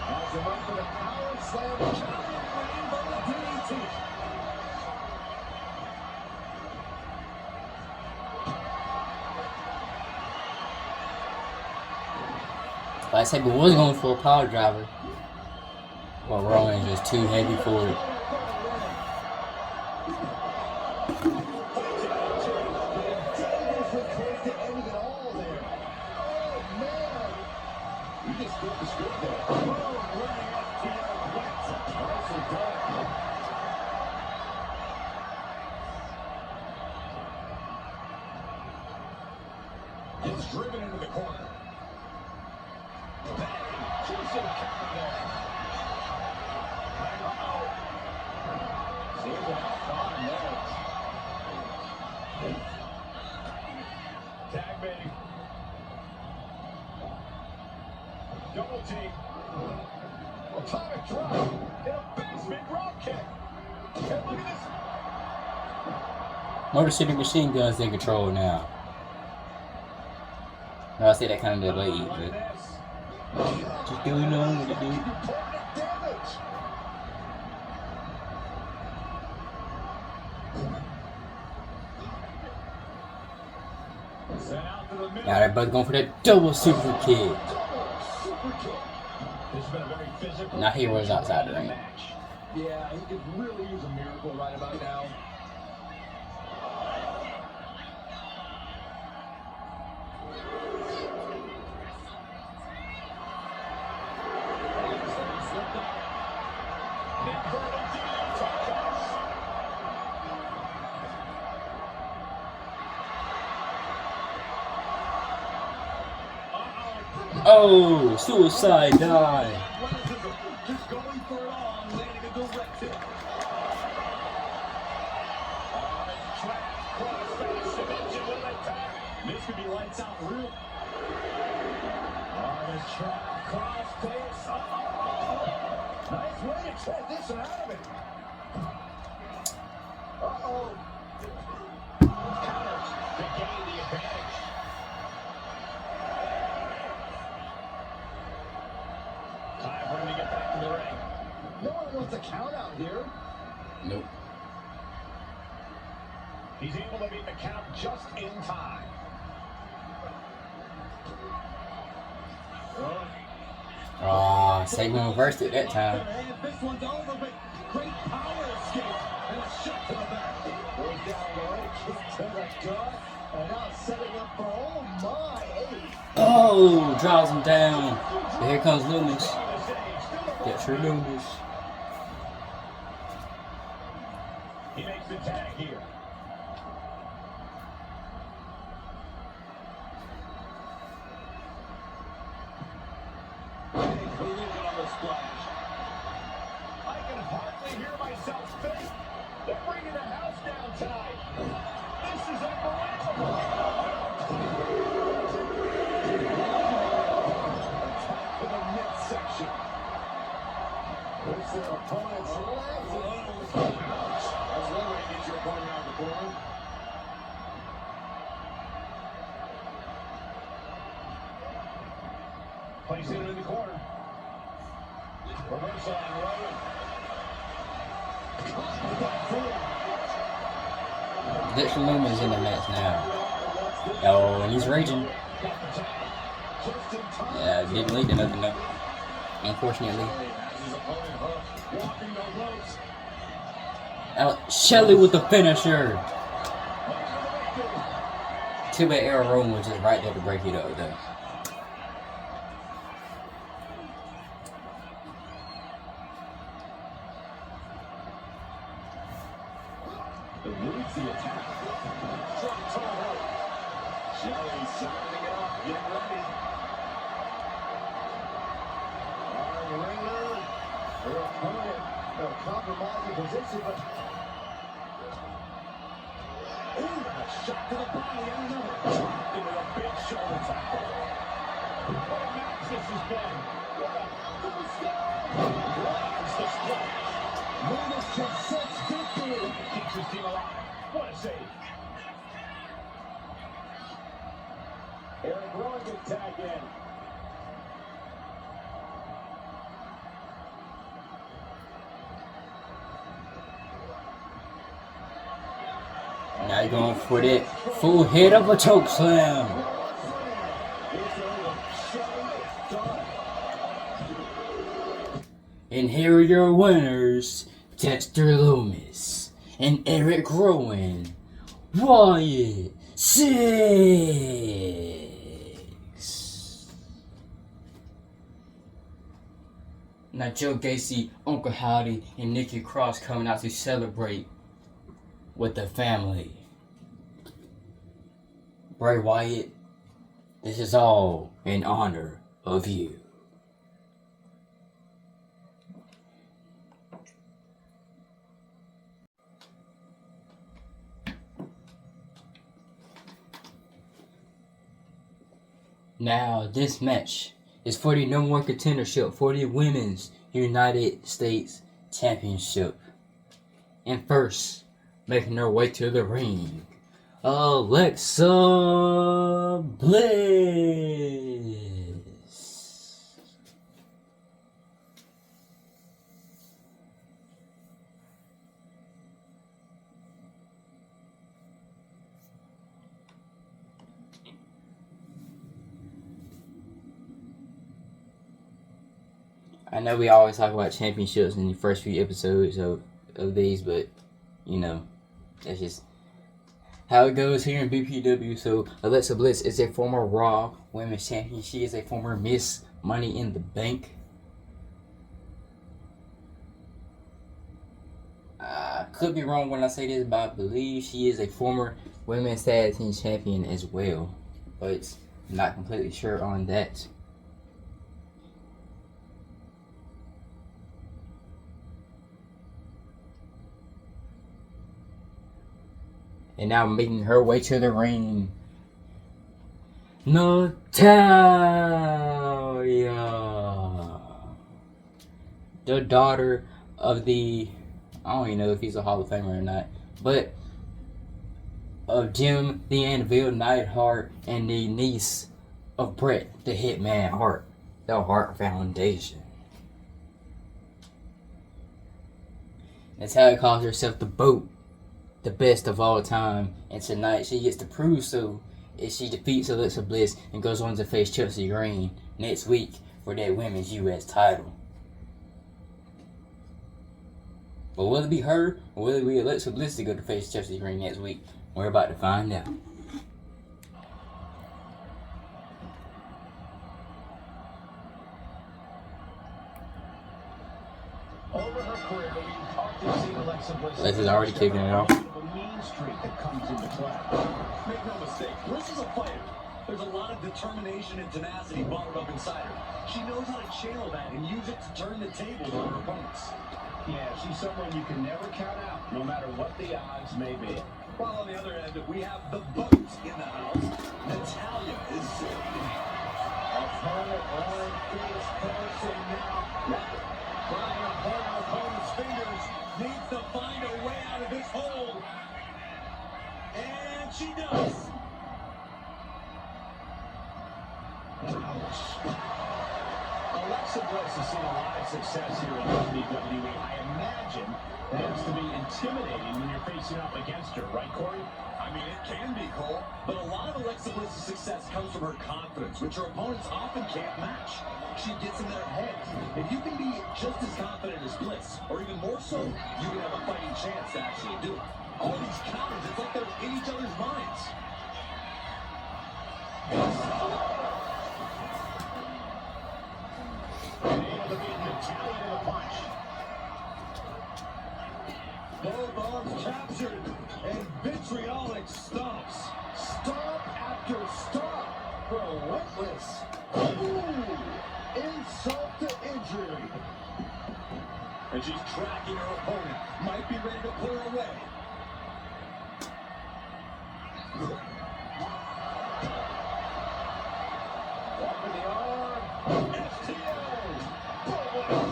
[SPEAKER 3] Has him up for the power slam. Giant rainbow DDT.
[SPEAKER 1] Like I said, we was going for a power driver. Well, Rowan is just too heavy for it.
[SPEAKER 2] Gets driven into the corner. Bang! Juicing counter there. Uh-oh. Seems an out there. Tag bait. Double team. Atomic drop. And a basement drop kick. And look at this.
[SPEAKER 1] Motor City Machine Guns in control now. No, I say that kind of delayed, but just doing what it do.
[SPEAKER 3] to the middle.
[SPEAKER 1] Now everybody's going for that double super kick.
[SPEAKER 3] Super kick.
[SPEAKER 2] This has been a very physical.
[SPEAKER 1] Now Hero's outside the ring.
[SPEAKER 2] match.
[SPEAKER 3] Yeah, he could really use a miracle right about now.
[SPEAKER 1] Oh, suicide dive.
[SPEAKER 3] Just going for it all and landing a direct hit.
[SPEAKER 2] This could be lights out real.
[SPEAKER 3] On the trap, cross face. Oh, nice way to transition out of it. Uh-oh.
[SPEAKER 2] Counters to gain the advantage. Time for him to get back to the ring.
[SPEAKER 3] No one wants a count out here.
[SPEAKER 1] Nope.
[SPEAKER 2] He's able to beat the count just in time.
[SPEAKER 1] Ah, Saban reversed it that time.
[SPEAKER 3] This one's over, but great power escape and a shot to the back. Goes down low, kick to the gut, and now setting up for oh my eight.
[SPEAKER 1] Oh, draws him down. But here comes Loomis. Get your Loomis.
[SPEAKER 2] He makes the tag here.
[SPEAKER 3] Collision on the splash.
[SPEAKER 2] I can hardly hear myself think. They're bringing the house down tonight. This is unbelievable.
[SPEAKER 3] Attack to the midsection. Puts their opponent's legs and that's one way to get your opponent out of the corner.
[SPEAKER 2] Place it in the corner. Reversal on Rowan.
[SPEAKER 1] Dexter Loomis in the match now. Oh, and he's raging. Yeah, didn't lead to nothing though. Unfortunately. Shelley with the finisher. Too bad Aaron Rowan was just right there to break it up though.
[SPEAKER 3] Eludes the attack. Drop toe hold. Shelley sounding it up, getting ready. Arm wringer. Her opponent, a compromising position, but ooh, a shot to the body and another. Dropped into a big shoulder tackle.
[SPEAKER 2] What a match this has been. What a
[SPEAKER 3] Blocks the splash. Loomis just sets victory.
[SPEAKER 2] keeps his team alive. What a save.
[SPEAKER 3] Eric Rowan gets tagged in.
[SPEAKER 1] Now you're going for that full head of a choke slam. And here are your winners, Dexter Loomis and Eric Rowan. Wyatt 6. Now Joe Gacy, Uncle Howdy, and Nikki Cross coming out to celebrate with the family. Bray Wyatt, this is all in honor of you. Now, this match is for the number one contendership for the Women's United States Championship. And first, making her way to the ring, Alexa Bliss. I know we always talk about championships in the first few episodes of these, but you know, that's just how it goes here in BPW. So Alexa Bliss is a former Raw Women's Champion. She is a former Miss Money in the Bank. I could be wrong when I say this, but I believe she is a former Women's Tag Team Champion as well. But I'm not completely sure on that. And now making her way to the ring, Natalia, the daughter of the, I don't even know if he's a Hall of Famer or not, but of Jim the Anvil Neidhart and the niece of Bret the Hitman Hart, the Hart Foundation. Natalia calls herself the BOAT, the best of all time, and tonight she gets to prove so as she defeats Alexa Bliss and goes on to face Chelsea Green next week for that Women's U.S. title. But will it be her or will it be Alexa Bliss to go to face Chelsea Green next week? We're about to find out.
[SPEAKER 2] Over her career, we've often seen Alexa Bliss.
[SPEAKER 1] Alexa's already kicking it off.
[SPEAKER 2] A mean streak that comes into play.
[SPEAKER 3] Make no mistake, Bliss is a fighter. There's a lot of determination and tenacity bottled up inside her. She knows how to channel that and use it to turn the tables on her opponents.
[SPEAKER 2] Yeah, she's someone you can never count out, no matter what the odds may be.
[SPEAKER 3] While on the other end, we have the BOAT in the house. Natalia is
[SPEAKER 2] Opponent on face person now.
[SPEAKER 3] trying to burn her opponent's fingers. Needs to find a way out of this hole. And she does.
[SPEAKER 2] Alexa Bliss has seen a lot of success here in WWE. I imagine that has to be intimidating when you're facing up against her, right, Corey?
[SPEAKER 3] I mean, it can be, Cole, but a lot of Alexa Bliss's success comes from her confidence, which her opponents often can't match. She gets in their heads. If you can be just as confident as Bliss, or even more so, you can have a fighting chance to actually do it. All these counters, it's like they're in each other's minds.
[SPEAKER 2] And able to beat Natalia to the punch.
[SPEAKER 3] Both arms captured, and vitriolic stomps.
[SPEAKER 2] Stomp after stomp. Relentless. Ooh. Insult to injury.
[SPEAKER 3] And she's tracking her opponent. Might be ready to put her away.
[SPEAKER 2] Up in the arm. STO. Boom.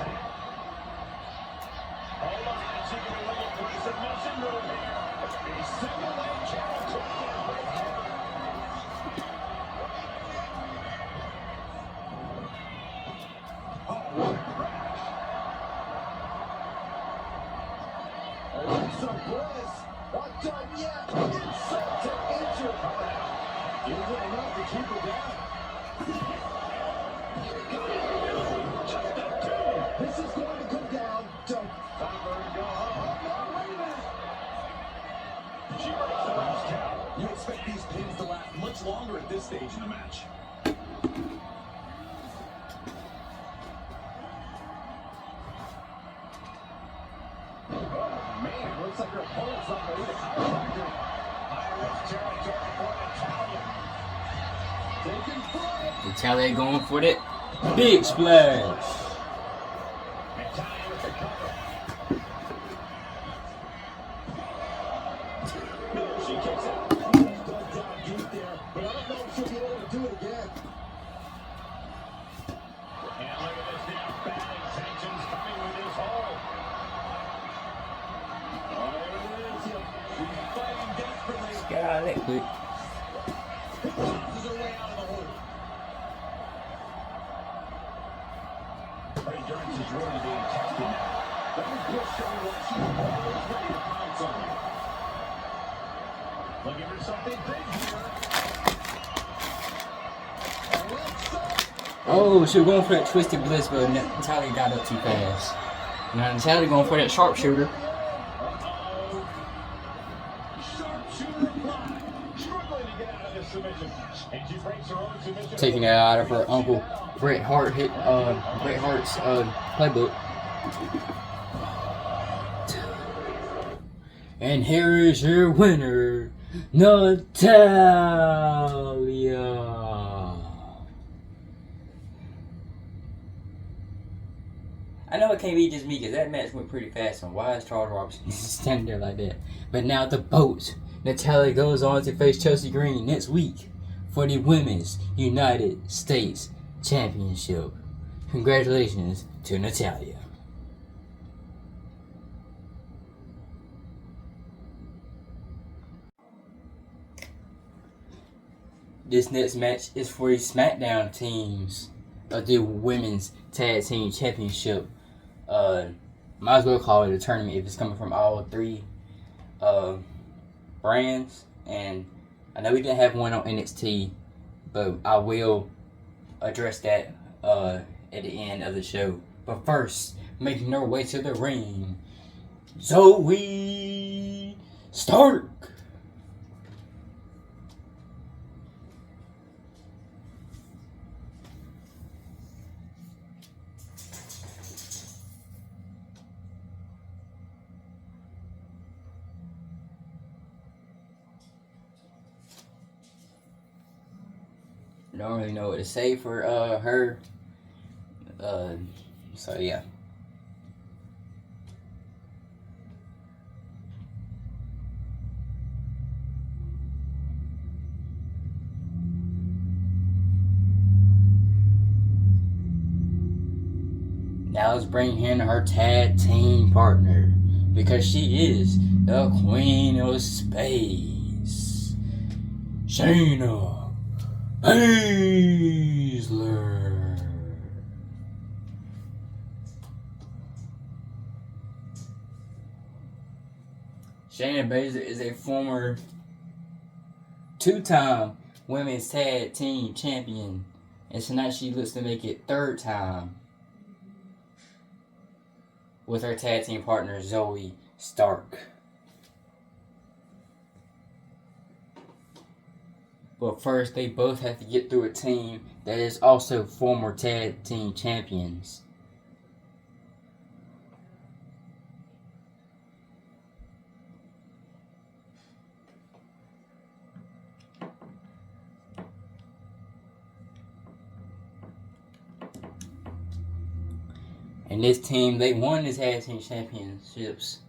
[SPEAKER 2] Hold on. She can be looking for a submission move here. A single-leg challenge. Right here. Oh, what a crash. Alexa Bliss. Not done yet. Insult to injury. Is it enough to keep her down? This is going to go down. Don't time her to go home. No, wait a minute. She breaks the last count.
[SPEAKER 3] You expect these pins to last much longer at this stage in the match.
[SPEAKER 2] Oh, man. Looks like her opponent's not ready to chiropractor. High-risk territory for Natalia. Taking flight.
[SPEAKER 1] Natalia going for that big splash.
[SPEAKER 2] Natalia with the cover. She kicks it. Dug down deep there, but I don't know if she'll be able to do it again. And look at this now. Bad intentions coming with this hole. Oh, there it is.
[SPEAKER 3] She's fighting desperately.
[SPEAKER 1] Got out of that quick.
[SPEAKER 3] Tosses her way out of the hole.
[SPEAKER 2] Her endurance is really being tested now. That was Bliss showing what she's always ready to pounce on you. Looking for something big here. Alexa
[SPEAKER 1] Oh, she was going for that twisted bliss, but Natalia got up too fast. Now Natalia going for that sharpshooter. Taking that out of her uncle Bret Hart's playbook. And here is your winner, Natalia. I know it can't be just me because that match went pretty fast. And why is Charles Robinson standing there like that? But now the boat. Natalia goes on to face Chelsea Green next week for the Women's United States Championship. Congratulations to Natalia. This next match is for the SmackDown teams of the Women's Tag Team Championship. Might as well call it a tournament if it's coming from all three brands. And I know we didn't have one on NXT, but I will address that at the end of the show. But first, making her way to the ring, Zoe Stark. Don't really know what to say for her. So yeah. Now let's bring in her tag team partner, because she is the Queen of Space, Shayna Baszler. Shayna Baszler is a former two-time women's tag team champion, and tonight she looks to make it third time with her tag team partner Zoe Stark. But first, they both have to get through a team that is also former tag team champions. And this team, they won the tag team championships,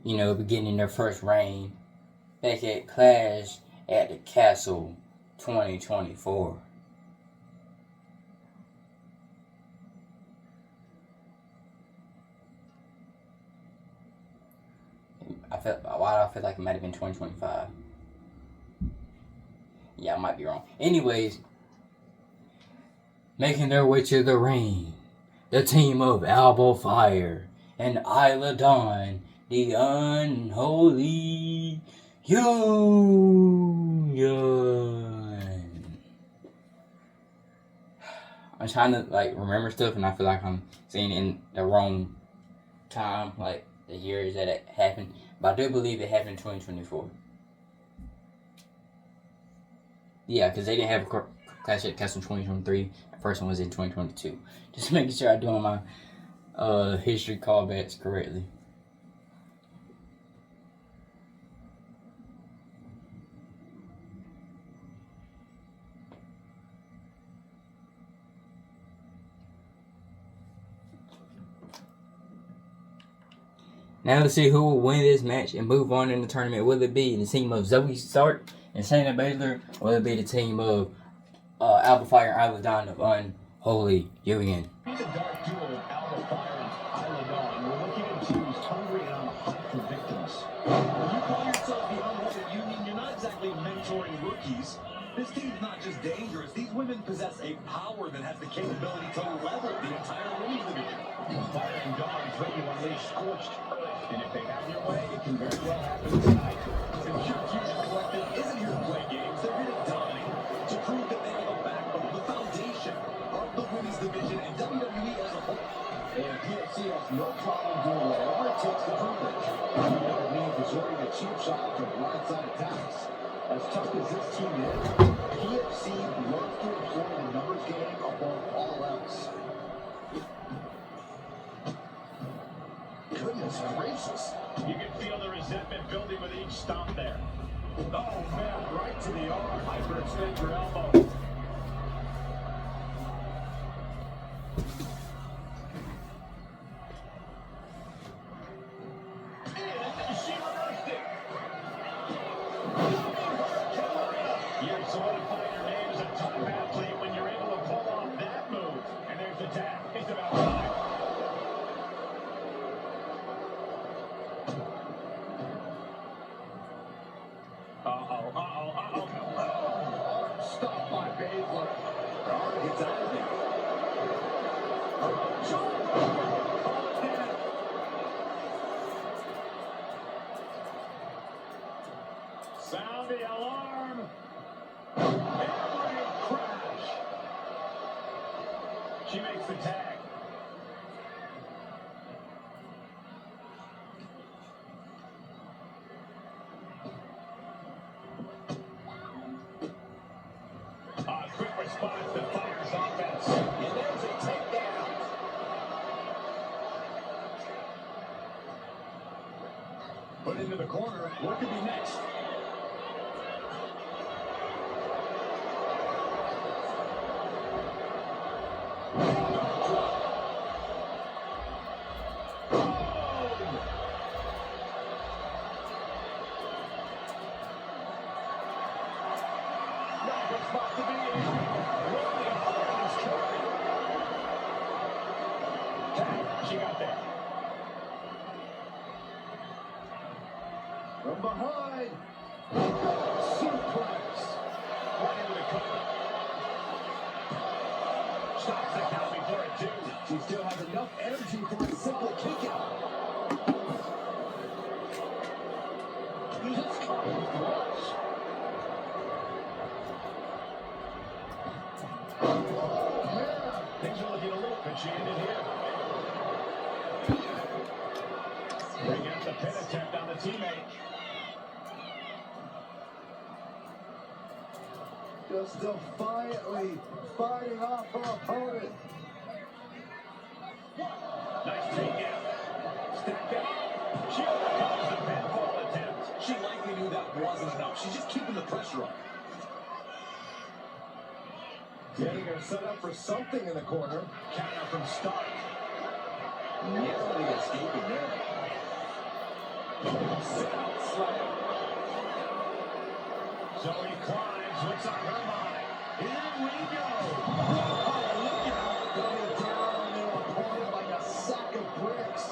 [SPEAKER 1] beginning their first reign back at Clash at the Castle 2024. I feel like it might have been 2025. Yeah, I might be wrong. Anyways, making their way to the ring, the team of Alba Fire and Isla Dawn, the Unholy Union. I'm trying to remember stuff, and I feel like I'm saying it in the wrong time, like the years that it happened. But I do believe it happened in 2024. Yeah, because they didn't have a Clash at Castle in 2023. The first one was in 2022. Just making sure I'm doing my history callbacks correctly. Now let's see who will win this match and move on in the tournament. Will it be the team of Zoe Stark and Shayna Baszler, or will it be the team of Alba Fire and Isla Dawn of Unholy Union?
[SPEAKER 2] The dark duo of Alba Fire and Isla Dawn. We're looking at teams hungry and on the hunt for victims.
[SPEAKER 3] When you call yourself the Unholy Union, you're not exactly mentoring rookies. This team's not just dangerous. These women possess a power that has the capability to level the entire women's division.
[SPEAKER 2] Fire and Dawn ready to unleash scorched earth. And if they have their way, it can very well happen tonight.
[SPEAKER 3] The Pure Fusion Collective isn't here to play games. They're here to dominate, to prove that they are the backbone, the foundation division and WWE as a whole. And PFC has no problem doing whatever it takes to prove it. That means resorting to cheap shots or blindside attacks. As tough as this team is, PFC loves to employ the numbers game above all else. Goodness gracious.
[SPEAKER 2] You can feel the resentment building with each stomp there. Oh, man, right to the arm. Hyperextend your elbow. She reversed it. You solidify your name as a top athlete when you're able to pull off that move. And there's the tag. It's about time.
[SPEAKER 3] Stop by Baszler. Arm gets out of there.
[SPEAKER 2] Sound the alarm. Airplane crash. She makes the tag. Quick response to Fire's offense.
[SPEAKER 3] And there's a takedown.
[SPEAKER 2] Put into the corner. What could be next? She got there.
[SPEAKER 3] From behind. Suplex.
[SPEAKER 2] Right into the cover. Stops the count before it two.
[SPEAKER 3] She still has enough energy for a simple kick out. He just caught him flush. Oh, man.
[SPEAKER 2] Things are looking a little pitchy in here. Bring out the pin attempt on the teammate.
[SPEAKER 3] Just defiantly fighting off her opponent.
[SPEAKER 2] Nice takedown. Stacked up. She overcomes the pinfall attempt.
[SPEAKER 3] She likely knew that wasn't enough. She's just keeping the pressure on. Getting her set up for something in the corner.
[SPEAKER 2] Counter from Stark.
[SPEAKER 3] Narrowly escaping there. Sit out slam.
[SPEAKER 2] Zoe climbs. What's on her mind? Here we go.
[SPEAKER 3] Oh, look out. Double down on their opponent like a sack of bricks.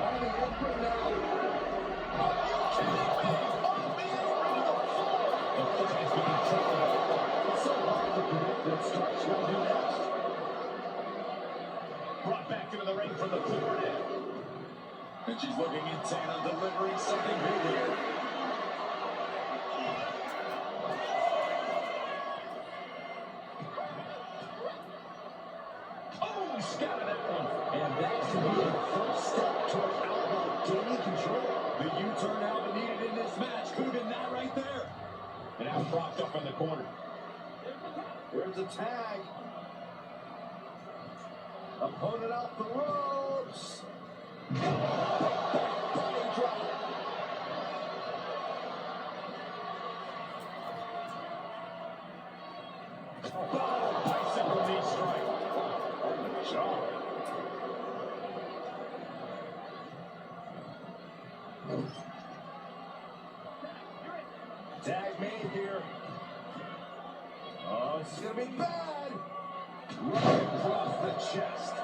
[SPEAKER 3] On the apron now. Are you kidding me? Oh, man, around the floor.
[SPEAKER 2] The foot is being taken.
[SPEAKER 3] It's so hard to predict what Stark's going to do next.
[SPEAKER 2] Brought back into the ring from the forward end.
[SPEAKER 3] And she's looking intent on delivering something big here.
[SPEAKER 2] Oh, scouted that one.
[SPEAKER 3] And that should be the first step toward Alba gaining control.
[SPEAKER 2] The U-turn Alba needed in this match. Could have been that right there. And now propped up in the corner.
[SPEAKER 3] There's a tag. Opponent off the ropes. Body drop.
[SPEAKER 2] Bicycle knee strike. Jaw.
[SPEAKER 3] Tag made here. Oh, this is going to be bad. Right across the chest.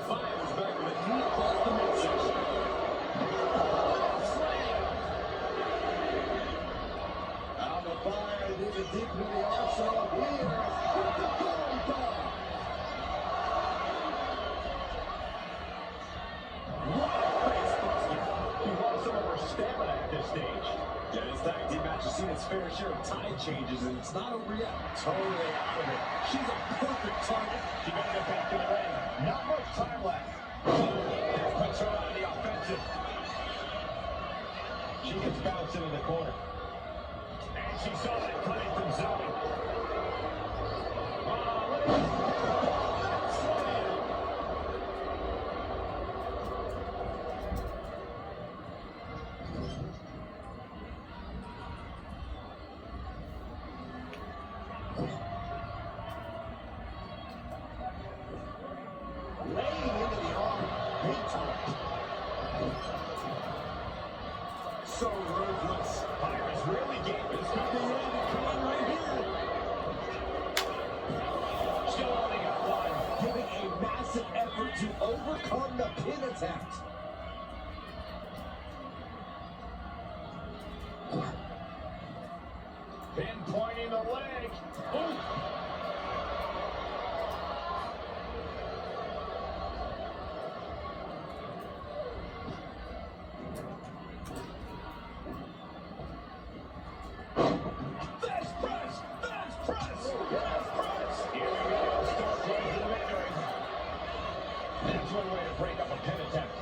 [SPEAKER 2] Fires back with a knee across the midsection.
[SPEAKER 3] Out the fire, there's a into the arsenal here with the bulldog. What a face buster.
[SPEAKER 2] He wants some of her stamina at this stage.
[SPEAKER 3] Yeah, this tag team match has seen its fair share of tide changes, and it's not over yet.
[SPEAKER 2] Totally out of it.
[SPEAKER 3] She's a perfect target.
[SPEAKER 2] She got to get back to the ring. Not much time left. Puts her on the offensive. She gets bounced into the corner. And she saw that coming from Zoe.
[SPEAKER 3] Laying into the arm, big time. So ruthless.
[SPEAKER 2] Pirates really gave this
[SPEAKER 3] Could be ready to come on right here.
[SPEAKER 2] Still only got one.
[SPEAKER 3] Giving a massive effort to overcome the pin attempt.
[SPEAKER 2] Pinpointing the leg. Ooh. Fast press! Fast press! Fast press! Here we go. Start close to the victory. That's one way to break up a pin attempt.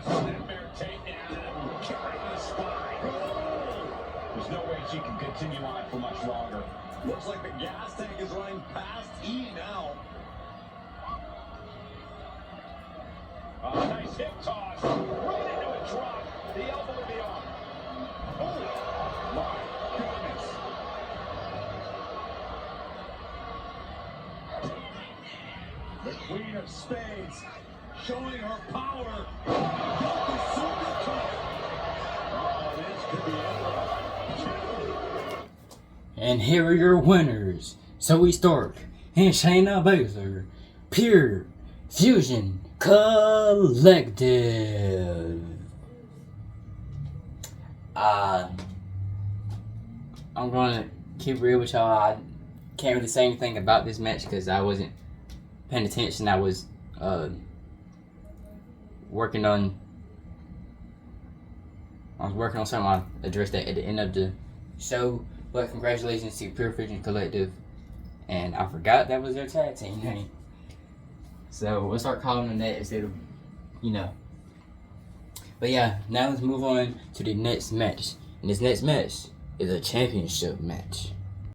[SPEAKER 2] Snapmare takedown. Kick right in the spine. There's no way she can continue on for much longer.
[SPEAKER 3] Looks like the gas tank is running past E now.
[SPEAKER 2] Nice hip toss. Right into a drop. The elbow of the arm. Oh, my goodness.
[SPEAKER 3] The Queen of Spades showing her power.
[SPEAKER 1] And here are your winners, Zoe Stark and Shayna Baszler, Pure Fusion Collective. I'm gonna keep real with y'all. I can't really say anything about this match because I wasn't paying attention. I was working on something. I'll address that at the end of the show. But congratulations to Pure Fusion Collective. And I forgot that was their tag team name. So we'll start calling them that instead of, But yeah, now let's move on to the next match. And this next match is a championship match.